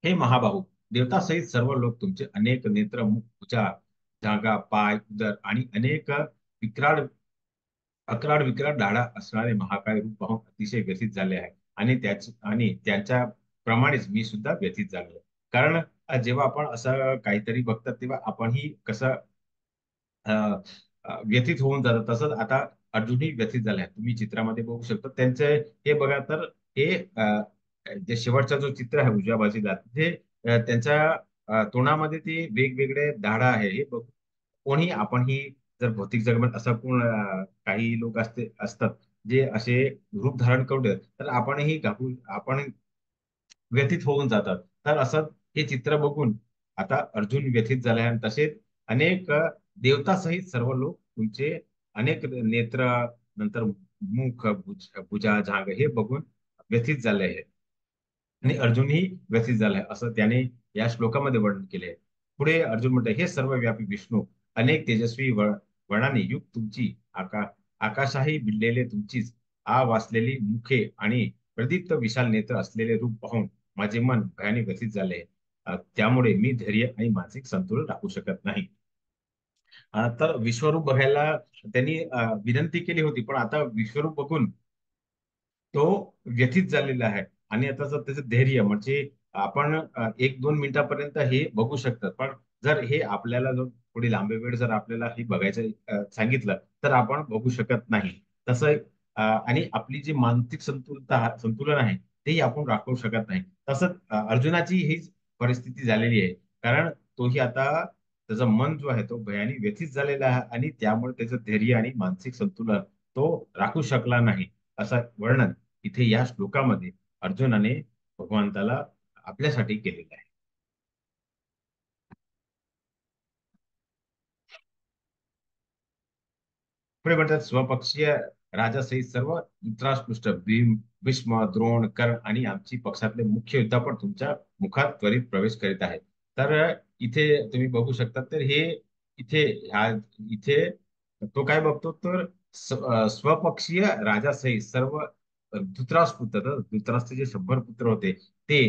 हे महाबाहू, देवतासहित सर्व लोक तुमचे अनेक नेत्र, मुख, भुजा, जागा, पाय, उदर आणि अनेक विक्राळ अकराड विक्राळ दाढा असणारे महाकाय रूप पाहून अतिशय व्यथित झाले आहे. आणि त्यांच्या प्रमाणेच मी सुद्धा व्यथित झालो आहे. कारण जेव्हा आपण असं काहीतरी बघतात तेव्हा आपणही कसं अ, व्यथित होऊन जातात. तसंच आता अर्जुनही व्यथित झाले आहेत. तुम्ही चित्रामध्ये बघू शकता त्यांचे हे बघा तर हे जे शेवटचा जो चित्र आहे उजव्या बाजूला ते त्यांच्या तोंडामध्ये ते वेगवेगळे दाढा आहे हे बघ. कोणी आपणही जर भौतिक जगात असं कोण काही लोक असतात जे असे रूप धारण करू देत तर आपणही आपण व्यथित होऊन जातात. तर असं हे चित्र बघून आता अर्जुन व्यथित झाले आणि तसेच अनेक देवतासहित सर्व लोक तुमचे अनेक नेत्र नंतर मुख भुजा झांग हे बघून व्यथित झाले आहे. आणि अर्जुनही व्यथित झालाय असं त्याने या श्लोकामध्ये वर्णन केले आहे. पुढे अर्जुन म्हणते हे सर्व व्यापी विष्णू अनेक तेजस्वी वर्णाने युक्त तुमची आकाशाही भिडलेले तुमचीच वासलेली मुखे आणि प्रदीप्त विशाल नेत्र असलेले रूप पाहून माझे मन भयाने व्यथित झाले. त्यामुळे मी धैर्य आणि मानसिक संतुलन राखू शकत नाही. तर विश्वरूप बघायला त्यांनी विनंती केली होती पण आता विश्वरूप बघून तो व्यथित झालेला आहे. आणि आता जर त्याचं धैर्य म्हणजे आपण 1-2 मिनिटापर्यंत हे बघू शकतात पण जर हे आपल्याला जर थोडी लांबी वेळ जर आपल्याला हे बघायचं सांगितलं तर आपण बघू शकत नाही. तसं आणि आपली जी मानसिक संतुलन आहे तेही आपण राखू शकत नाही. तसंच अर्जुनाची हीच परिस्थिती झालेली आहे. कारण तोही आता त्याचं मन जो आहे तो भयाने व्यथित झालेला आहे आणि त्यामुळे त्याचं धैर्य आणि मानसिक संतुलन तो राखू शकला नाही असं वर्णन इथे या श्लोकामध्ये अर्जुनाने भगवंताला आपल्यासाठी केलेलं आहे. पुढे म्हणतात स्वपक्षीय राजासहित सर्व धृतराष्ट्र भीष्म द्रोण कर्ण आणि आमची पक्षातले मुख्य योद्धा पण तुमच्या मुखात त्वरित प्रवेश करीत आहेत. तर इथे तुम्ही बघू शकता तर हे इथे ह्या इथे तो काय बघतो तर स्वपक्षीय राजासहित सर्व धृतराष्ट्र पुत्र तर धृतराष्ट्राचे 100 पुत्र होते ते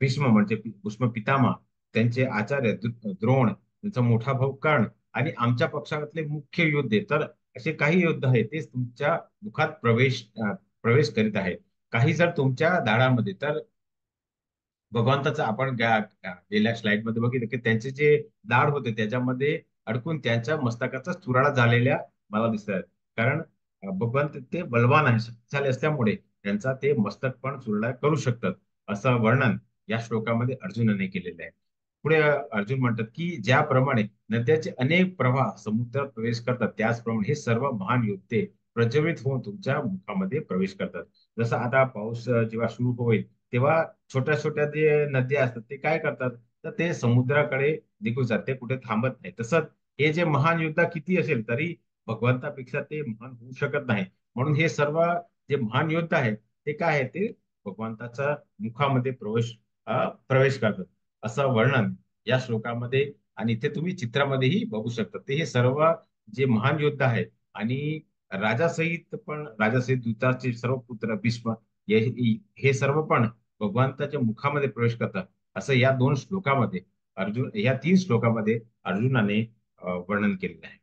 भीष्म म्हणजे भीष्म पितामह त्यांचे आचार्य द्रोण त्यांचा मोठा भाऊ कर्ण आणि आमच्या पक्षातले मुख्य योद्धे तर असे काही योद्धा आहेत ते तुमच्या मुखात प्रवेश करीत आहेत. काही जर तुमच्या दाढामध्ये तर भगवंताचं आपण गेल्या स्लाइड मध्ये बघितलं की त्यांचे जे दाढ होते त्याच्यामध्ये अडकून त्यांच्या मस्तकाचा चुराडा झालेल्या मला दिसत आहेत. कारण भगवंत ते बलवान आहे शक्तिशाली असल्यामुळे त्यांचा ते मस्तक पण चुरडा करू शकतात असं वर्णन या श्लोकामध्ये अर्जुनाने केलेलं आहे. पुढे अर्जुन म्हणतात की ज्याप्रमाणे नद्याचे अनेक प्रवाह समुद्रात प्रवेश करतात त्याचप्रमाणे हे सर्व महान योद्धे प्रज्वलित होऊन तुमच्या मुखामध्ये प्रवेश करतात. जसं आता पाऊस जेव्हा सुरू होईल तेव्हा छोट्या छोट्या जे नद्या असतात ते काय करतात तर ते समुद्राकडे निघून जाते कुठे थांबत नाही. तसंच हे जे महान योद्धा किती असेल तरी भगवंतापेक्षा ते महान होऊ शकत नाही. म्हणून हे सर्व जे महान योद्धा आहेत ते काय आहे, ते भगवंताच्या मुखामध्ये प्रवेश करतात, असं वर्णन या श्लोकामध्ये आणि इथे तुम्ही चित्रामध्येही बघू शकता. ते हे सर्व जे महान योद्धा आहेत आणि राजासहित धृतराष्ट्राचे सर्व पुत्र भीष्म हे हे सर्व पण भगवंताच्या मुखामध्ये प्रवेश करतात, असं या दोन श्लोकामध्ये या तीन श्लोकामध्ये अर्जुनाने वर्णन केलेलं आहे.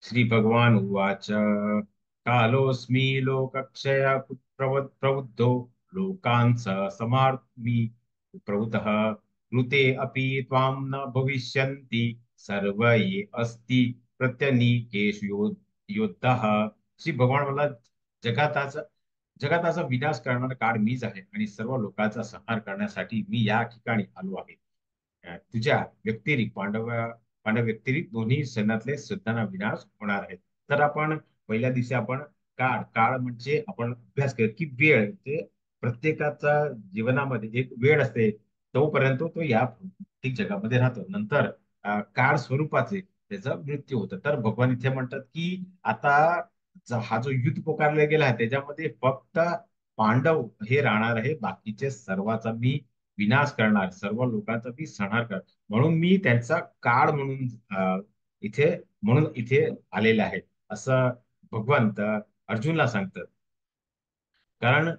श्री भगवान उवाच कालोऽस्मि लोकक्षय प्रवृद्धो लोकान् समार्मि प्रवृतः ऋते अपि त्वां न भविष्यन्ति सर्व ये अस्ति प्रत्यनीकेषु योद्धाः. श्री भगवान मला जगाताचा जगाताचा विनाश करणारा काळ मीच आहे आणि सर्व लोकांचा संहार करण्यासाठी मी या ठिकाणी आलो आहे. तुझ्या व्यतिरिक्त पांडव व्यतिरिक्त दोन्ही सैन्यातले सैन्यांना विनाश होणार आहे. तर आपण पहिल्या दिवशी आपण काळ काळ म्हणजे आपण अभ्यास केला की वेळ ते प्रत्येकाचा जीवनामध्ये एक वेळ असते, तोपर्यंत तो या भौतिक जगामध्ये राहतो. नंतर काळ स्वरूपाचे त्याचा मृत्यू होतं. तर भगवान इथे म्हणतात की आता हा जो युद्ध पुकारला गेला आहे त्याच्यामध्ये फक्त पांडव हे राहणार आहे, बाकीचे सर्वांचा मी विनाश करणार, सर्व लोकांचा मी संहार करणार. म्हणून मी त्यांचा काळ म्हणून इथे आलेले आहे, असं भगवंत अर्जुनला सांगतात. कारण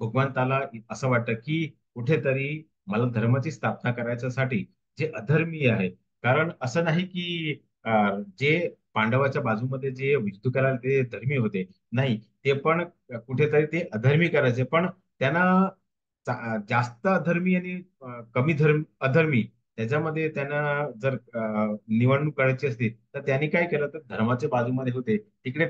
भगवंताला असं वाटतं की कुठेतरी मला धर्माची स्थापना करायच्यासाठी जे अधर्मीय आहे, कारण असं नाही की जे पांडवाच्या बाजूमध्ये जे युद्ध करायला ते धर्मी होते, नाही, ते पण कुठेतरी ते अधर्मी करायचे. पण त्यांना जास्त अधर्मी आणि कमी अधर्मी त्याच्यामध्ये त्यांना जर निवडणूक करायची असती तर त्यांनी काय केलं, तर धर्माच्या बाजूमध्ये होते तिकडे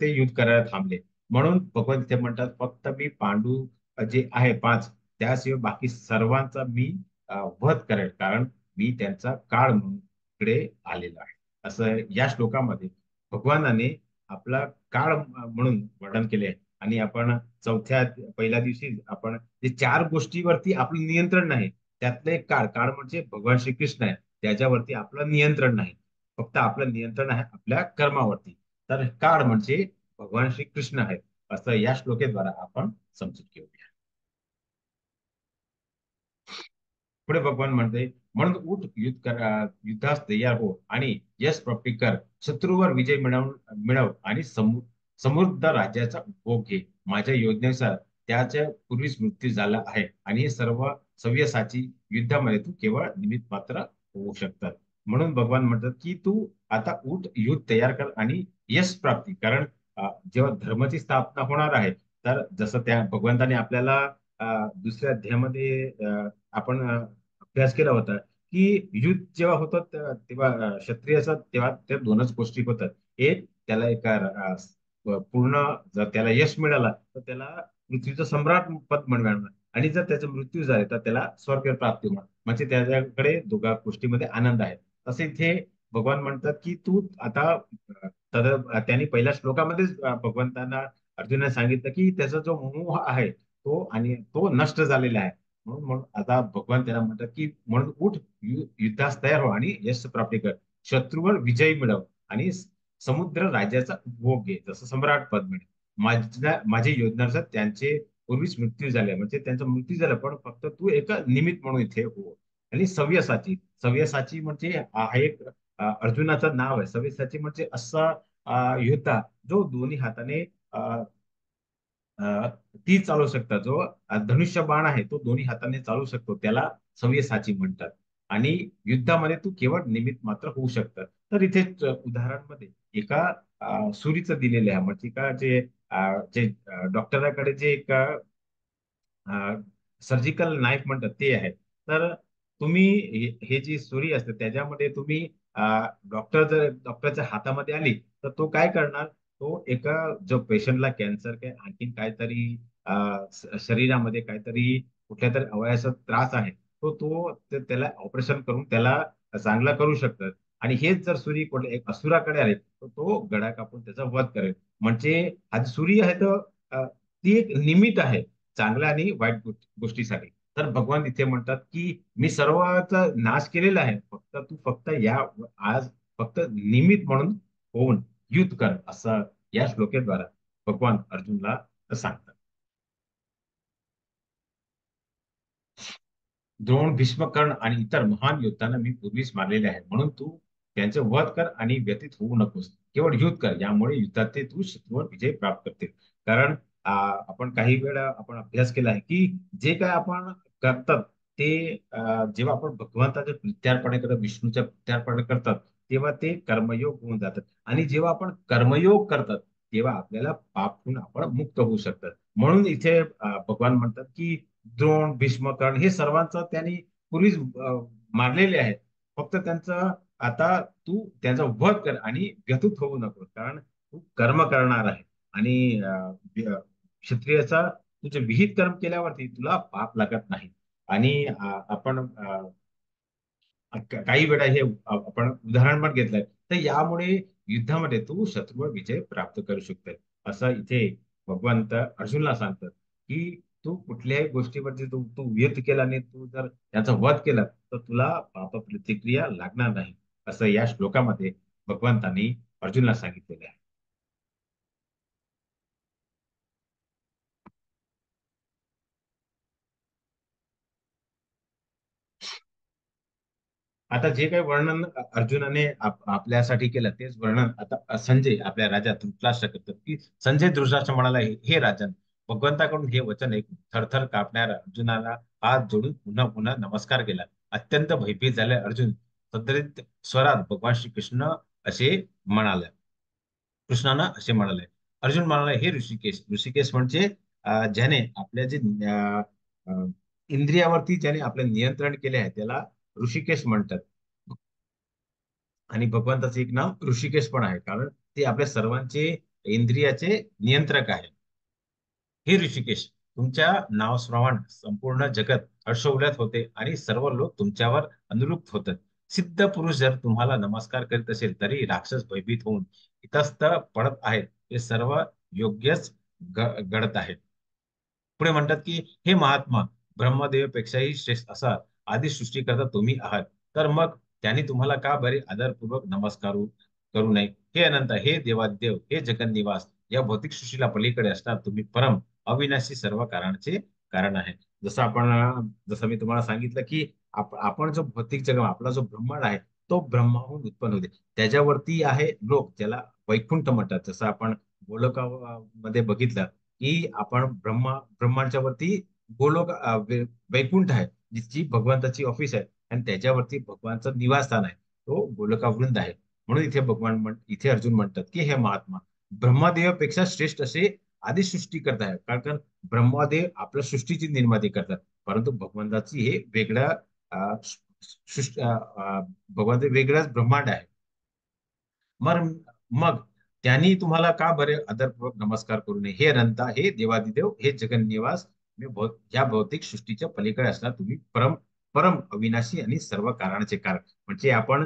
ते युद्ध करायला थांबले. म्हणून भगवंत ते म्हणतात फक्त मी पांडू जे आहे पाच, त्याशिवाय बाकी सर्वांचा मी वध करेल, कारण मी त्यांचा काळ म्हणून इकडे आलेलो आहे, असं या श्लोकामध्ये भगवानाने आपला काळ म्हणून वर्णन केले आहे. आणि आपण पहिल्या दिवशी आपण जे चार गोष्टीवरती आपलं नियंत्रण नाही, त्यातलं एक काळ काळ म्हणजे भगवान श्रीकृष्ण आहे, त्याच्यावरती आपलं नियंत्रण नाही, फक्त आपलं नियंत्रण आहे आपल्या कर्मावरती. तर काळ म्हणजे भगवान श्रीकृष्ण आहेत, असं या श्लोकेद्वारा आपण समजून घेऊया. पुढे भगवान म्हणते, म्हणून उठ युद्धास तयार हो आणि यश प्राप्ती कर, शत्रूवर विजय मिळव आणि समृद्ध राज्याचा उपभोग घे. माझ्या योजनेनुसार त्याच्या पूर्वीच मृत्यू झाला आहे आणि हे सर्व सव्यसाची युद्धामध्ये तू केवळ निमित्त मात्र होऊ शकतात. म्हणून भगवान म्हणतात की तू आता उठ, युद्ध तयार कर आणि यश प्राप्ती, कारण जेव्हा धर्माची स्थापना होणार आहे, तर जसं त्या भगवंताने आपल्याला दुसऱ्या अध्यायामध्ये आपण अभ्यास केला होता की युद्ध जेव्हा होतं तेव्हा क्षत्रियाचा तेव्हा त्या दोनच गोष्टी होतात. एक, त्याला एका पूर्ण जर त्याला यश मिळाला तर त्याला पृथ्वीचं सम्राट पद मिळणार, आणि जर त्याचा मृत्यू झाला तर त्याला स्वर्ग प्राप्ती होणार, म्हणजे त्याच्याकडे दोघा गोष्टीमध्ये आनंद आहे. तसे इथे भगवान म्हणतात की तू आता त्यांनी पहिल्या श्लोकामध्येच भगवंतांना अर्जुनाने सांगितलं की त्याचा जो मोह आहे तो नष्ट झालेला आहे. म्हणून आता भगवान त्याला म्हणतात की म्हणून उठ, युद्धास तयार हो आणि यश प्राप्ती कर, शत्रूवर विजय मिळव आणि समुद्र राज्याचा उपभोग घे, जसं सम्राट पद मिळेल. माझ्या योजनेनुसार त्यांचे पूर्वीच मृत्यू झाले, म्हणजे त्यांचा मृत्यू झाला, पण फक्त तू एक निमित्त म्हणून इथे हो. आणि सव्यसाची म्हणजे हा एक अर्जुनाचं नाव आहे. सव्यसाची म्हणजे असा योद्धा जो दोन्ही हाताने अ, ती चालू शकतात, जो धनुष्य बाण आहे तो दोन्ही हाताने चालू शकतो, त्याला सव्यसाची म्हणतात. आणि युद्धामध्ये तू केवळ निमित्त मात्र होऊ शकतं. तर इथे उदाहरणामध्ये एका सुरीचं दिलेले आहे, म्हणजे का जे डॉक्टराकडे जे एक सर्जिकल नाईफ म्हणतात ते आहे. तर तुम्ही हे जी सुरी असते त्याच्यामध्ये तुम्ही डॉक्टरच्या हातामध्ये आली तर तो काय करणार, तो एका जो पेशंटला कॅन्सर काय आणखी काहीतरी शरीरामध्ये काहीतरी कुठल्या तरी अवयवाचा त्रास आहे, त्याला ऑपरेशन करून त्याला चांगला करू शकतात. आणि हेच जर सुरी कुठल्या एक असुराकडे आले तर तो गळा कापून त्याचा वध करेल. म्हणजे हा सुरी आहे तर ती एक निमित्त आहे चांगल्या आणि वाईट गोष्टीसाठी. तर भगवान इथे म्हणतात की मी सर्वाचा नाश केलेला आहे, फक्त तू फक्त या आज फक्त निमित्त म्हणून होऊन युद्ध कर, असं या श्लोकेद्वारा भगवान अर्जुनला सांगतात. द्रोण, भीष्म, कर्ण आणि इतर महान योद्धांना मी पूर्वीच मारलेले आहे, म्हणून तू त्यांचे वध कर आणि व्यथित होऊ नकोस. केवळ युद्ध कर, यामुळे युद्धात ते तू शत्रूवर विजय प्राप्त करतील. कारण आपण काही वेळा आपण अभ्यास केला आहे की जे काय आपण करतात ते जेव्हा आपण भगवंताच्या प्रत्यार्पण करत, विष्णूच्या प्रत्यार्पण करतात, तेव्हा ते कर्मयोग होऊन जातात. आणि जेव्हा आपण कर्मयोग करतात तेव्हा आपल्याला पापातून आपण मुक्त होऊ शकतात. म्हणून इथे भगवान म्हणतात की द्रोण, भीष्म, कर्ण हे सर्वांचं त्यांनी पूर्वीच मारलेले आहेत. फक्त त्यांचं आता तू त्यांचा वध कर आणि व्यथित होऊ नको, कारण तू कर्म करणार आहे. आणि क्षत्रियाचा तुझे विहित कर्म केल्यावरती तुला पाप लागत नाही. आणि आपण काही वेळा हे आपण उदाहरण पण घेतलंय. तर यामुळे युद्धामध्ये तू शत्रूवर विजय प्राप्त करू शकतोय, असं इथे भगवंत अर्जुनला सांगतात की तू कुठल्याही गोष्टीवरती तू युद्ध केला आणि तू जर त्याचा वध केला तर तुला पाप प्रतिक्रिया लागणार नाही, असं या श्लोकामध्ये भगवंतांनी अर्जुनला सांगितलेले आहे. आता जे काही वर्णन अर्जुनाने आपल्यासाठी केलं तेच वर्णन आता संजय आपल्या राजा धृतराष्ट्र करतात की संजय धृतराष्ट्र म्हणाला, हे राजन, भगवंताकडून हे वचन ऐकून थरथर कापणाऱ्या अर्जुनाला हात जोडून पुन्हा पुन्हा नमस्कार केला. अत्यंत भयभीत झाले अर्जुन सदरीत स्वरात भगवान श्री कृष्ण असे म्हणाले कृष्णानं असे म्हणाले. अर्जुन म्हणाला, हे ऋषिकेश. ऋषिकेश म्हणजे ज्याने आपल्या जे इंद्रियावरती ज्याने आपले नियंत्रण केले आहे त्याला ऋषिकेश म्हणतात. आणि भगवंताचे एक नाव ऋषिकेश पण आहे, कारण ते आपल्या सर्वांचे इंद्रियाचे नियंत्रक आहे. हे ऋषिकेश, तुमच्या नावश्रवण संपूर्ण जगत हर्षोल्लास होते आणि सर्व लोक तुमच्यावर अनुरूप होतात. सिद्ध पुरुष जर तुम्हाला नमस्कार करीत असेल तरी राक्षस भयभीत होऊन इतस्त पडत आहेत. हे सर्व योग्यच घडत आहेत. पुढे म्हणतात की हे महात्मा, ब्रह्मदेवापेक्षाही श्रेष्ठ असा आदी सृष्टीकर्ता तुम्ही आहात, तर मग त्यांनी तुम्हाला का बरे आदरपूर्वक नमस्कार करू नये? हे अनंत, हे देवादेव, हे जगन्निवास, या भौतिक सृष्टीला पलीकडे असणार तुम्ही परम अविनाशी सर्व कारणाचे कारण आहे. जसं मी तुम्हाला सांगितलं की आपण जो भौतिक जग, आपला जो ब्रह्मांड आहे तो ब्रह्माहून उत्पन्न होते. त्याच्यावरती आहे लोक, ज्याला वैकुंठ म्हणतात. जसं आपण गोलोकामध्ये बघितलं की आपण ब्रह्मांडच्या वरती वैकुंठ आहे, जी भगवंताची ऑफिस आहे. आणि त्याच्यावरती भगवानचं निवासस्थान आहे, तो गोलकावृंद आहे. म्हणून इथे अर्जुन म्हणतात की हे महात्मा, ब्रह्मदेवापेक्षा श्रेष्ठ असे आधी सृष्टी करताय. कारण ब्रह्मदेव आपल्या सृष्टीची निर्मिती करतात, परंतु भगवंताची हे वेगळं अं, भगवंत वेगळाच ब्रह्मांड आहे. मग मग त्यांनी तुम्हाला का बरे आदरपूर्वक नमस्कार करू नये? हे अनंता, हे देवादिदेव, हे जगन्निवास, या भौतिक सृष्टीच्या पलीकडे असणार तुम्ही परम परम अविनाशी आणि सर्व कारणाचे कारण. म्हणजे आपण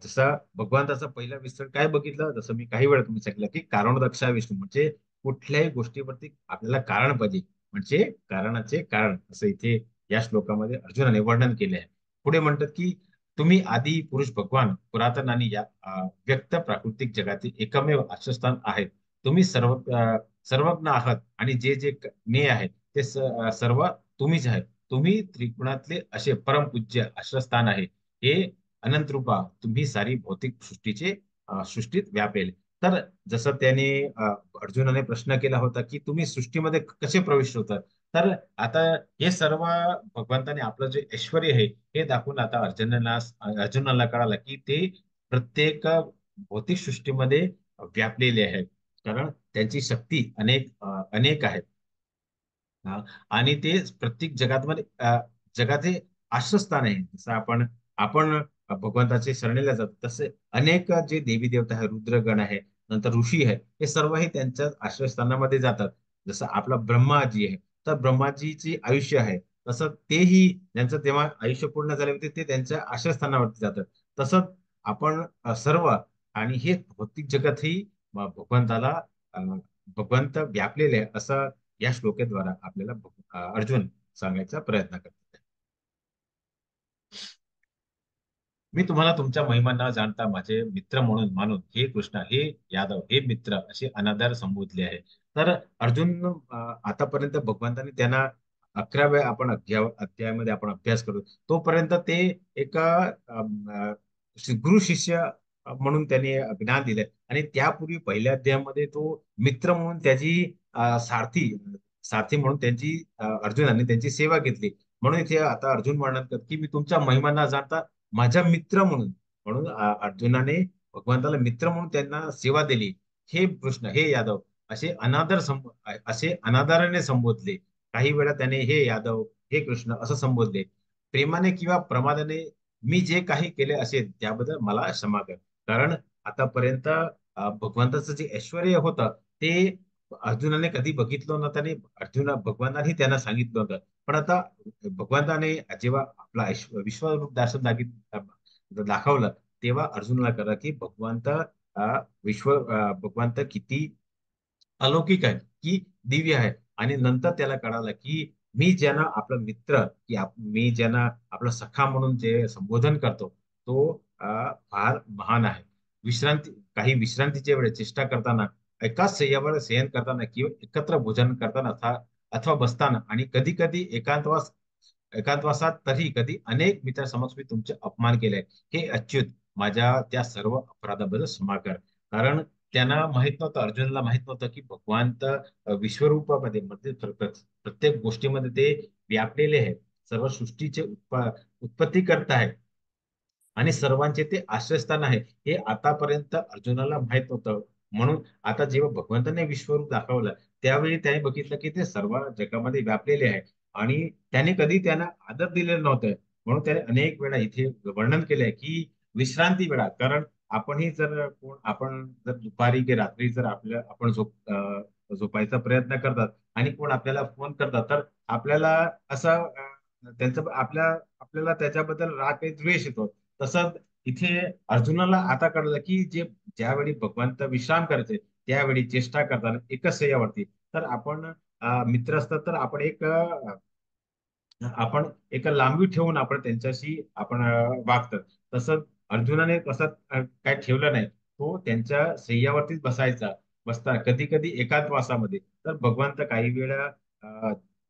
जसं भगवंताचा पहिला विस्तार काय बघितलं, जसं मी काही वेळा तुम्ही सांगितलं की कारण दक्षा विष्णू, म्हणजे कुठल्याही गोष्टीवरती आपल्याला कारण पाहिजे, म्हणजे कारणाचे कारण, असं इथे या श्लोकामध्ये अर्जुनाने वर्णन केले आहे. पुढे म्हणतात की तुम्ही आदी पुरुष भगवान पुरातन आणि या व्यक्त प्राकृतिक जगातील एकमेव आश्रयस्थान आहेत. तुम्ही सर्वज्ञ आहात आणि जे जे मे आहेत ते सर्व तुम्हीच आहेत. तुम्ही त्रिगुणातले असे परमपूज्य आश्रयस्थान आहे. हे अनंत रूपा तुम्ही सारी भौतिक सृष्टीत व्यापेल. तर जसं त्याने अर्जुनाने प्रश्न केला होता की तुम्ही सृष्टीमध्ये कसे प्रवेश होतात, तर आता हे सर्व भगवंताने आपलं जे ऐश्वर आहे हे दाखवून आता अर्जुनाला कळालं की ते प्रत्येक भौतिक सृष्टीमध्ये व्यापलेले आहेत, कारण त्यांची शक्ती अनेक आहेत. आणि ते प्रत्येक जगातमध्ये जगाचे आश्रयस्थान आहे. जसं आपण भगवंताचे शरणेला जातो, तसे अनेक जे देवी देवता आहे, रुद्रगण आहे, नंतर ऋषी आहे, हे सर्व हे त्यांच्या आश्रयस्थानामध्ये जातात. जसं आपला ब्रह्माजी आहे, तर ब्रह्माजीचे आयुष्य आहे, तसं तेही ज्यांचं तेव्हा आयुष्य पूर्ण झाले होते ते त्यांच्या आश्रयस्थानावरती जातात. तसंच आपण सर्व आणि हे भौतिक जगत ही भगवंताला अ, भगवंत व्यापलेले आहे, असं या श्लोकेद्वारा आपल्याला अर्जुन सांगायचा प्रयत्न करतो. मी तुम्हाला तुमच्या महिमा न जाणता माझे मित्र म्हणून मानून हे कृष्ण, हे यादव, हे मित्र असे अनादर संबोधले आहे. तर अर्जुन आतापर्यंत भगवंतांनी त्यांना 11व्या आपण अध्यायामध्ये आपण अभ्यास करू तोपर्यंत ते एका गुरु शिष्य म्हणून त्यांनी ज्ञान दिलंय. आणि त्यापूर्वी पहिल्या अध्यायामध्ये तो मित्र म्हणून त्याची सारथी सारथी म्हणून त्यांची अर्जुनाने त्यांची सेवा घेतली. म्हणून इथे आता अर्जुन वर्णन करत की मी तुमच्या महिमा न जाणता माझा मित्र म्हणून, म्हणून अर्जुनाने भगवंताला मित्र म्हणून त्यांना सेवा दिली. हे कृष्ण, हे यादव असे असे अनादराने संबोधले. काही वेळा त्याने हे यादव, हे कृष्ण असं संबोधले. प्रेमाने किंवा प्रमादाने मी जे काही केले असेल त्याबद्दल मला क्षमा कर. कारण आतापर्यंत भगवंताचं जे ऐश्वर्य होतं ते अर्जुनाने कधी बघितलं नव्हतं आणि भगवानाही त्यांना सांगितलं होतं. पण आता भगवंताने जेव्हा आपला विश्वरूप दर्शन दाखवलं तेव्हा अर्जुनला कळलं की भगवंत किती अलौकिक आहे, की दिव्य आहे. आणि नंतर त्याला कळालं की मी ज्यांना आपला मित्र मी ज्यांना आपला सखा म्हणून जे संबोधन करतो तो फार महान आहे. काही विश्रांतीच्या वेळेस चेष्टा करताना, एकाच शय्यावर शयन करताना किंवा एकत्र भोजन करताना अथवा बसताना आणि कधी कधी एकांतवासात तरी कधी अनेक मित्रांसमक्ष मी तुमचे अपमान केले. हे अच्युत, माझ्या त्या सर्व अपराधाबद्दल क्षमा कर. कारण त्यांना माहित नव्हतं, अर्जुनला माहित नव्हतं की भगवान तर विश्वरूपामध्ये म्हणजे प्रत्येक गोष्टीमध्ये ते व्यापलेले आहे. सर्व सृष्टीचे उत्पत्ती करता आहे आणि सर्वांचे ते आश्रयस्थान आहे. हे आतापर्यंत अर्जुनाला माहित नव्हतं. म्हणून आता जेव्हा भगवंताने विश्वरूप दाखवलं त्यावेळी त्याने बघितलं की ते सर्व जगामध्ये व्यापलेले आहे. आणि त्याने कधी त्यांना आदर दिलेला नव्हतं. म्हणून त्याने अनेक वेळा इथे वर्णन केलंय की विश्रांती वेळा, कारण आपण जर दुपारी की रात्री जर आपण झोपायचा प्रयत्न करतात आणि कोण आपल्याला फोन करतात तर आपल्याला असं त्यांचं आपल्याला त्याच्याबद्दल राग काही द्वेष येतो. तसंच इथे अर्जुनाला आता कळलं की ज्यावेळी भगवंत विश्राम करायचे त्यावेळी चेष्टा करताना एकच शय्यावरती, तर आपण मित्र असतात तर आपण एक लांबी ठेवून आपण त्यांच्याशी आपण वागतात. तसं अर्जुनाने तसं काय ठेवलं नाही. तो त्यांच्या शय्यावरतीच बसता कधी कधी एकांतवासामध्ये. तर भगवंत काही वेळा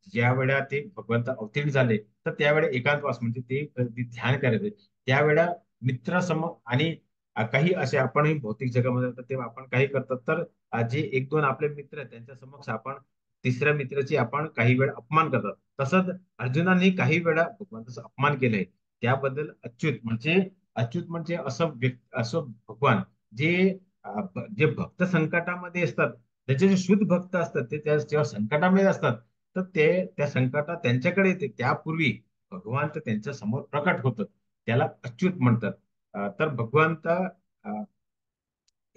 ज्या वेळा ते भगवंत अवतीर्ण झाले तर त्यावेळेला एकांतवास म्हणजे ते कधी ध्यान करायचे त्यावेळा मित्र आणि काही असे आपणही भौतिक जगामध्ये असतात, तेव्हा आपण काही करतात तर जे एक दोन आपले मित्र आहेत त्यांच्या समक्ष आपण तिसऱ्या मित्राची आपण काही वेळा अपमान करतात. तसंच अर्जुनाने काही वेळा भगवंताचा अपमान केलाय. त्याबद्दल अच्युत म्हणजे असं भगवान जे जे भक्त संकटामध्ये असतात, त्याचे जे शुद्ध भक्त असतात ते जेव्हा संकटामध्ये असतात तर ते त्या संकटात त्यांच्याकडे येते त्यापूर्वी भगवान तर त्यांच्या समोर प्रकट होतात. त्याला अच्युत म्हणतात. तर भगवंत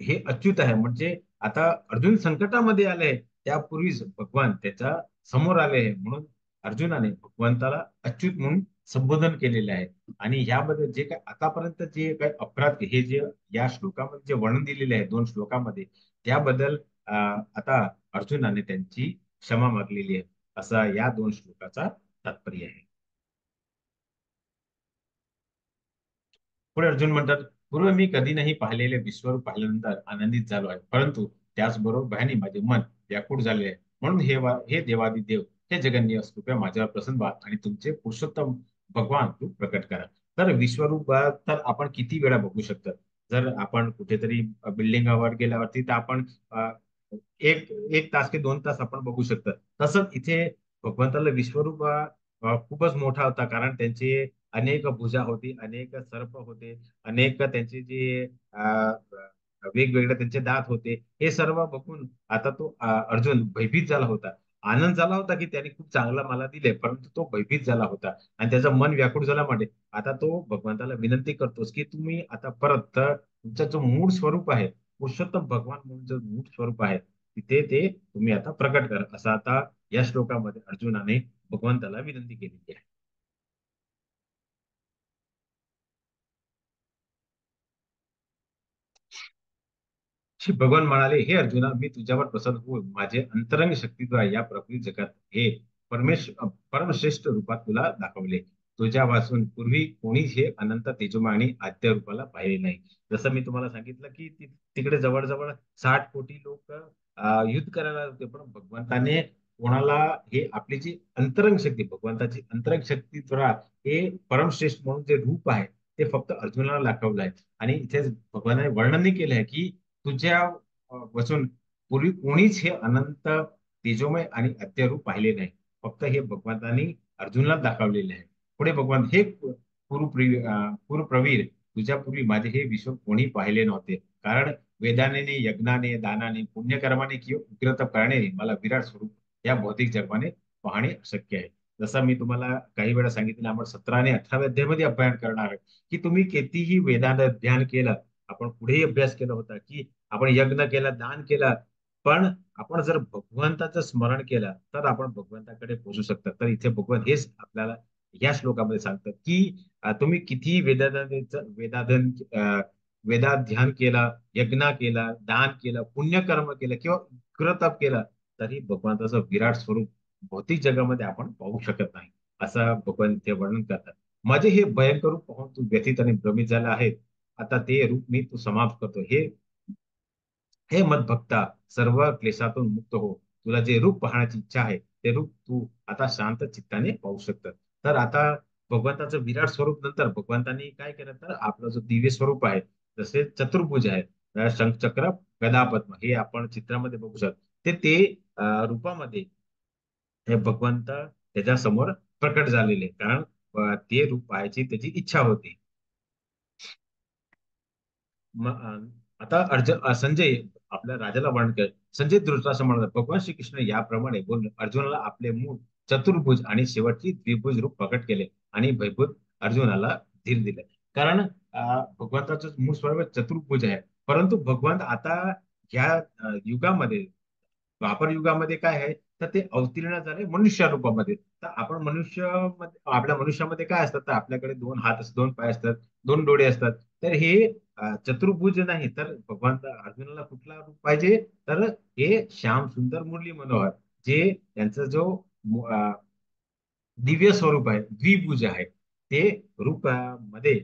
हे अच्युत आहे. म्हणजे आता अर्जुन संकटामध्ये आले त्यापूर्वीच भगवान त्याच्या समोर आले आहे. म्हणून अर्जुनाने भगवंताला अच्युत म्हणून संबोधन केलेले आहे. आणि याबद्दल जे काय आतापर्यंत जे काही अपराध हे जे या श्लोकामध्ये जे वर्णन दिलेले आहे 2 श्लोकामध्ये त्याबद्दल आता अर्जुनाने त्यांची क्षमा मागलेली आहे. असा या 2 श्लोकाचा तात्पर्य आहे. पुढे अर्जुन म्हणतात, पूर्व मी कधी नाही पाहिलेले विश्वरूप पाहिल्यानंतर आनंदित झालो आहे, परंतु त्याचबरोबर भयाने माझे मन व्याकुळ झाले आहे. म्हणून हे देवादी देव, हे जगन्य कृपया माझ्यावर प्रसन्न व्हा आणि तुमचे पुरुषोत्तम भगवान रूप प्रकट करा. तर विश्वरूप तर आपण किती वेळा बघू शकतो. जर आपण कुठेतरी बिल्डिंगावर गेल्यावरती तर आपण एक एक तास की 2 तास आपण बघू शकतो. तसंच इथे भगवंताला विश्वरूप खूपच मोठा होता, कारण त्यांचे अनेक भुजा होती, अनेक सर्प होते, अनेक त्यांचे जे वेगवेगळे त्यांचे दात होते. हे सर्व बघून आता तो अर्जुन भयभीत झाला होता. आनंद झाला होता की त्याने खूप चांगला मला दिले, परंतु तो भयभीत झाला होता आणि त्याचं मन व्याकुळ झाला. म्हणजे आता तो भगवंताला विनंती करतोस की तुम्ही आता परत तुमचं जो मूळ स्वरूप आहे, पुरुषोत्तम भगवान म्हणून जो मूळ स्वरूप आहे तिथे ते तुम्ही आता प्रकट करा, असं आता या श्लोकामध्ये अर्जुनाने भगवंताला विनंती केलेली आहे. श्री भगवान म्हणाले, हे अर्जुना, मी तुझ्यावर प्रसन्न होऊन माझे अंतरंग शक्तीद्वारे या प्रकृती जगात हे परमेश्वर परमश्रेष्ठ रूपात तुला दाखवले. तुझ्यापासून पूर्वी कोणीच हे अनंत तेजोमय आणि आद्य रूपाला पाहिले नाही. जसं मी तुम्हाला सांगितलं की तिकडे जवळजवळ 60 कोटी लोक युद्ध करायला होते, पण भगवंताने कोणाला हे आपली जी अंतरंग शक्ती, भगवंताची अंतरंग शक्तीद्वारा हे परमश्रेष्ठ म्हणून जे रूप आहे ते फक्त अर्जुनाला दाखवलं आहे. आणि इथे भगवानाने वर्णनही केलं आहे की तुझ्या पासून पूर्वी कोणीच हे अनंत तेजोमय आणि आद्य रूप पाहिले नाही. फक्त हे भगवंतानी अर्जुनला दाखवलेले आहे. पुढे भगवान हे कुरुप्रवीर, तुझ्यापूर्वी माझे हे विश्व कोणी पाहिले नव्हते. कारण वेदाने, यज्ञाने, दानाने, पुण्यकर्माने किंवा उग्रतपाने मला विराट स्वरूप या भौतिक जगमाने पाहणे अशक्य आहे. जसं मी तुम्हाला काही वेळा सांगितलं, आपण 17 आणि 18व्या अध्यायामध्ये अभ्यास करणार आहे की तुम्ही कितीही वेदांत ध्यान केलं, आपण पुढेही अभ्यास केला होता की आपण यज्ञ केला, दान केला, पण आपण जर भगवंताचं स्मरण केलं तर आपण भगवंताकडे पोहोचू शकतात. तर इथे भगवान हेच आपल्याला या श्लोकामध्ये सांगतात की तुम्ही कितीही वेदात ध्यान केला, यज्ञ केला, दान केलं, पुण्यकर्म केलं किंवा उग्रतप केला, तरी भगवंताचं विराट स्वरूप भौतिक जगामध्ये आपण पाहू शकत नाही, असं भगवान इथे वर्णन करतात. माझे हे भयंकर रूप पाहून तू व्यथित आणि भ्रमित झाला आहे. आता ते रूप मी तू समाप्त करतो. हे मत भक्ता, सर्व क्लेशातून मुक्त हो. तुला जे रूप पाहण्याची इच्छा आहे ते रूप तू आता शांत चित्ताने पाहू शकतात. तर आता भगवंताचं विराट स्वरूप नंतर भगवंतांनी काय केलं, तर आपलं जो दिव्य स्वरूप आहे, जसे चतुर्भुज आहे, शंखचक्र गदापद्म, हे आपण चित्रामध्ये बघू शकतो. ते रूपामध्ये हे भगवंत त्याच्या समोर प्रकट झालेले, कारण ते रूप पाहायची त्याची इच्छा होती. आता संजय आपल्या राजाला वर्णन कर. संजय धृतराष्ट्र म्हणतात, भगवान श्रीकृष्ण याप्रमाणे बोलून अर्जुनाला आपले मूळ चतुर्भुज आणि शेवटची द्विभुज रूप प्रकट केले आणि भयभूत अर्जुनाला धीर दिले. कारण भगवंताचं मूळ स्वरूप चतुर्भुज आहे, परंतु भगवंत आता ह्या युगामध्ये, द्वापर युगामध्ये काय आहे, तर ते अवतीर्ण झाले मनुष्य रूपामध्ये. तर आपण आपल्या मनुष्यामध्ये काय असतात, तर आपल्याकडे दोन हात असतात, दोन पाय असतात, दोन डोळे असतात. तर हे चतुर्भुज नाही, तर भगवान अर्जुनाला कुठला रूप पाहिजे, तर हे श्याम सुंदर मुरली मनोहर, जे त्यांचा जो दिव्य स्वरूप आहे, द्विभुज आहे, ते रूप मध्ये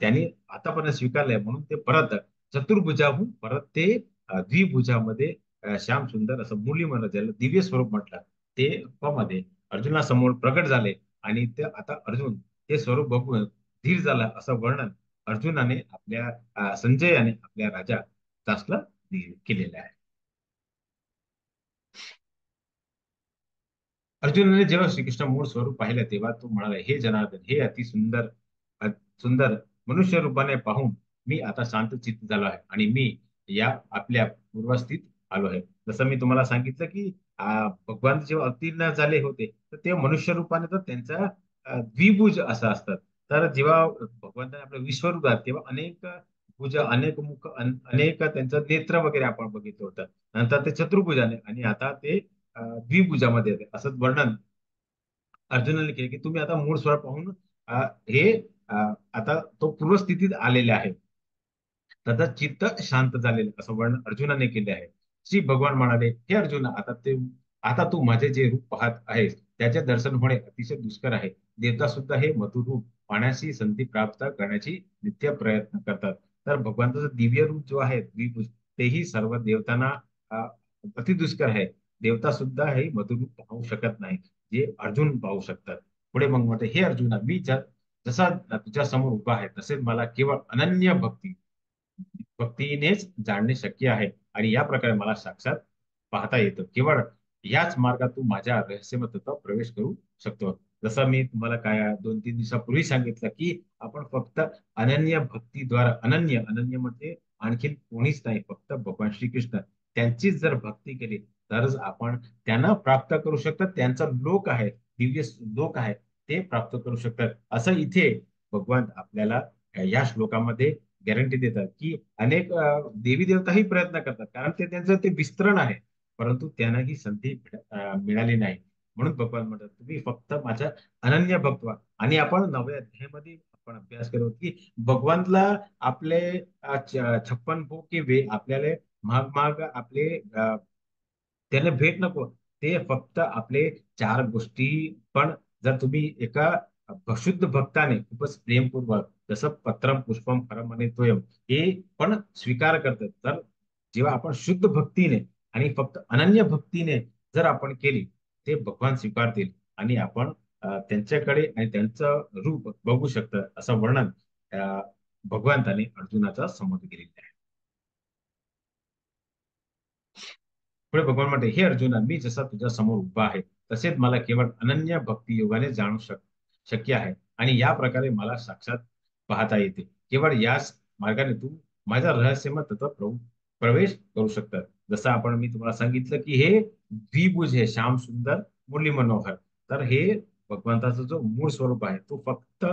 त्यांनी आतापर्यंत स्वीकारलंय, म्हणून ते परत चतुर्भुजाहून परत ते द्विभुजामध्ये श्याम सुंदर असं मुरली मनोहर, ज्याला दिव्य स्वरूप म्हटलं, ते रूपामध्ये अर्जुनासमोर प्रकट झाले. आणि ते आता अर्जुन ते स्वरूप बघून धीर झाला, असं वर्णन अर्जुनाने आपल्या संजयाने आपल्या राजा दासला केलेलं आहे. अर्जुनाने जेव्हा श्रीकृष्ण मूळ स्वरूप पाहिलं, तेव्हा तो म्हणाला, हे जनार्दन, हे अति सुंदर सुंदर मनुष्य रूपाने पाहून मी आता शांत चित्त झालो आहे आणि मी या आपल्या पूर्वस्थित आलो आहे. जसं मी तुम्हाला सांगितलं की भगवान जेव्हा अवतीर्ण झाले होते, तर ते मनुष्य रूपाने तर त्यांचा द्विभुज असं असतात. तर जेव्हा भगवंताने आपलं विश्वरूप आहे, तेव्हा अनेक भुज, अनेक मुख, अनेक त्यांचं नेत्र वगैरे आपण बघितलं होतं. नंतर ते चतुर्भुजाने आणि आता ते द्विभुजामध्ये येते, असं वर्णन अर्जुनाने केले की तुम्ही आता मूळ स्वर पाहून अ, हे अ, आता तो पूर्वस्थितीत आलेले आहे, त्याचं चित्त शांत झालेलं, असं वर्णन अर्जुनाने केले आहे. श्री भगवान म्हणाले, हे अर्जुना, आता तू माझे जे रूप पाहत आहेस त्याचे दर्शन होणे अतिशय दुष्कर आहे. देवता सुद्धा हे मधुर रूप पाहण्याची संधी प्राप्त करण्याची नित्य प्रयत्न करतात. तर भगवंताचं दिव्य रूप जो आहे द्विभुज, तेही सर्व देवतांना अ, अतिदुष्कर आहे. देवता सुद्धा हे मधुर रूप पाहू शकत नाही, जे अर्जुन पाहू शकतात. पुढे मग म्हणते, हे अर्जुना, जसा तुझ्या समोर उभा आहे, तसेच मला केवळ अनन्य भक्तीनेच जाणणे शक्य आहे. आणि या प्रकारे मला साक्षात पाहता येतं. केवळ याच मार्गात तू माझ्या रहस्यमय तत्वात प्रवेश करू शकतो. जसं मी तुम्हाला काय 2-3 दिवसापूर्वी सांगितलं की आपण फक्त अनन्य भक्तीद्वारा, अनन्य अनन्य म्हणजे आणखी कोणीच नाही, फक्त भगवान श्रीकृष्ण, त्यांचीच जर भक्ती केली तरच आपण त्यांना प्राप्त करू शकतात. त्यांचा लोक आहे, दिव्य लोक आहे, ते प्राप्त करू शकतात. असं इथे भगवान आपल्याला या श्लोकामध्ये गॅरंटी देतात की अनेक देवी देवताही प्रयत्न करतात, कारण ते त्यांचं ते विस्तरण आहे, परंतु त्यांना ही संधी मिळाली नाही. म्हणून भगवान म्हणतात, तुम्ही फक्त माझ्या अनन्य भक्त व्हा. आणि आपण 9व्या अध्यायामध्ये आपण अभ्यास करतो की भगवंतला आपले 56 भोग की आपल्याला महाग महाग आपले त्याला भेट नको. ते फक्त आपले चार गोष्टी, पण जर तुम्ही एका शुद्ध भक्ताने खूपच प्रेमपूर्वक जसं पत्रम पुष्पम फरम आणि तोयम हे पण स्वीकार करतात. तर जेव्हा आपण शुद्ध भक्तीने आणि फक्त अनन्य भक्तीने जर आपण केली, ते भगवान स्वीकारतील आणि आपण त्यांच्याकडे आणि त्यांचं रूप बघू शकतं, असं वर्णन अ, भगवंताने अर्जुनाच्या समोर केलेलं आहे. पुढे भगवान म्हणते, हे अर्जुना, मी जसा तुझ्या समोर उभा आहे तसेच मला केवळ अनन्य भक्ती योगाने जाणू शक्य आहे आणि या प्रकारे मला साक्षात पाहता येते. केवळ याच मार्गाने तू माझा रहस्यमय तत्व प्रवेश करू शकतात. जसं आपण मी तुम्हाला सांगितलं की हे द्विभुज आहे, श्याम सुंदर मुरली मनोहर. तर हे भगवंताचा जो मूळ स्वरूप आहे तो फक्त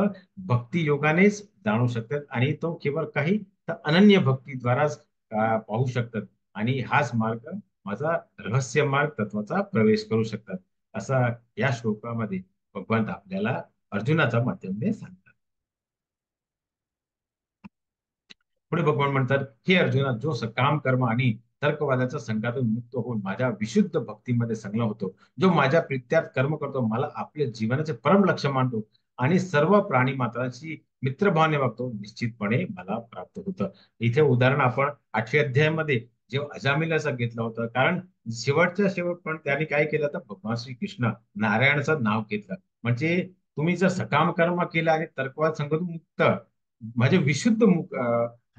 भक्ती योगानेच जाणू शकतात आणि तो केवळ काही तर अनन्य भक्तीद्वाराच पाहू शकतात. आणि हाच मार्ग माझा रहस्य मार्ग तत्वाचा प्रवेश करू शकतात, असा या श्लोकामध्ये भगवंत आपल्याला अर्जुनाच्या माध्यमाने सांगतात. पुढे भगवान म्हणतात, हे अर्जुना, जो सकाम कर्म आणि तर्कवादाच्या संघातून मुक्त होऊन माझ्या विशुद्ध भक्तीमध्ये संलग्न होतो, जो माझ्या प्रित्यात कर्म करतो, मला आपले जीवनाचे परम लक्ष्य मानतो आणि सर्व प्राणी मात्रांशी मित्रभावाने वागतो, निश्चितपणे मला प्राप्त होतं. इथे उदाहरण आपण 8व्या अध्यायामध्ये जेव्हा अजामिलाचं घेतलं होतं, कारण शेवटच्या शेवट पण त्याने काय केलं तर भगवान श्रीकृष्ण नारायणाचं नाव घेतलं. म्हणजे तुम्ही जर सकाम कर्म केलं आणि तर्कवाद संघातून मुक्त म्हणजे विशुद्ध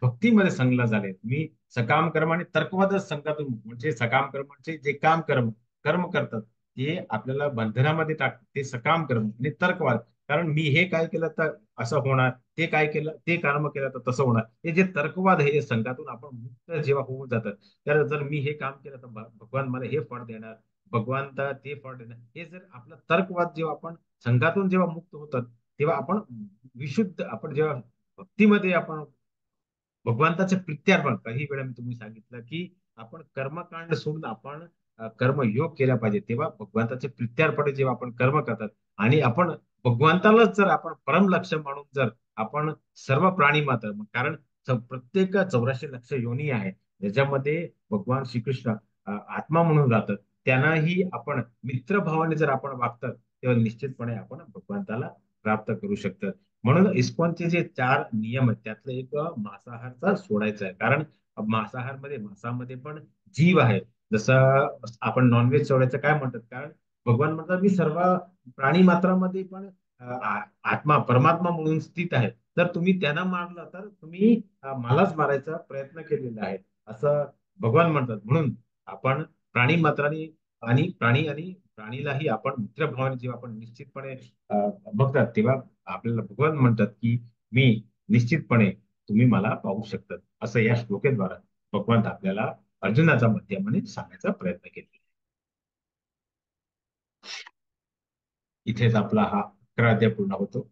भक्तीमध्ये संलग्न झाले. तुम्ही सकाम कर्म आणि तर्कवाद संघातून म्हणजे सकाम कर्म म्हणजे जे काम कर्म कर्म करतात ते आपल्याला बंधनामध्ये टाकतात, ते सकाम कर्म आणि तर्कवाद. कारण मी हे काय केलं तर असं होणार, ते काय केलं ते कर्म केलं तर तसं होणार, हे जे तर्कवाद हे संघातून आपण मुक्त जेव्हा होऊन जातात. तर जर मी हे काम केलं तर भगवान मला हे फळ देणार, भगवान तर ते फळ देणार, हे जर आपला तर्कवाद जेव्हा आपण संघातून जेव्हा मुक्त होतात, तेव्हा आपण विशुद्ध आपण जेव्हा भक्तीमध्ये आपण भगवंताच्या प्रित्यार्पण. काही वेळा मी तुम्ही सांगितलं की आपण कर्मकांड सोडून आपण कर्मयोग केला पाहिजे, तेव्हा भगवंताचे प्रित्यार्पण जेव्हा आपण कर्म करतात आणि आपण भगवंतालाच जर आपण परम लक्ष मानून जर आपण सर्व प्राणी मात्र, कारण प्रत्येक 84 लक्ष योनी आहे ज्याच्यामध्ये भगवान श्रीकृष्ण आत्मा म्हणून राहतात, त्यांनाही आपण मित्रभावाने जर आपण वागतात, तेव्हा निश्चितपणे आपण भगवंताला प्राप्त करू शकतात. म्हणून इस्कॉनचे जे 4 नियम आहेत त्यातलं एक मांसाहारचा सोडायचा आहे. कारण मांसामध्ये पण जीव आहे. जसं आपण नॉनव्हेज सोडायचं काय म्हणतात, कारण भगवान म्हणतात मी सर्व प्राणी मात्रामध्ये पण आत्मा परमात्मा म्हणून स्थित आहे. तर तुम्ही त्यांना मारलं तर तुम्ही मलाच मारायचा प्रयत्न केलेला आहे, असं भगवान म्हणतात. म्हणून आपण प्राणी मात्राने आणि प्राणीलाही आपण मित्रभावाने जेव्हा आपण निश्चितपणे बघतात, तेव्हा आपल्याला भगवान म्हणतात की मी निश्चितपणे तुम्ही मला पाहू शकतात, असं या श्लोकेद्वारा भगवंत आपल्याला अर्जुनाच्या माध्यमाने सांगायचा प्रयत्न केला. इथेच आपला हा 11 अध्याय पूर्ण होतो.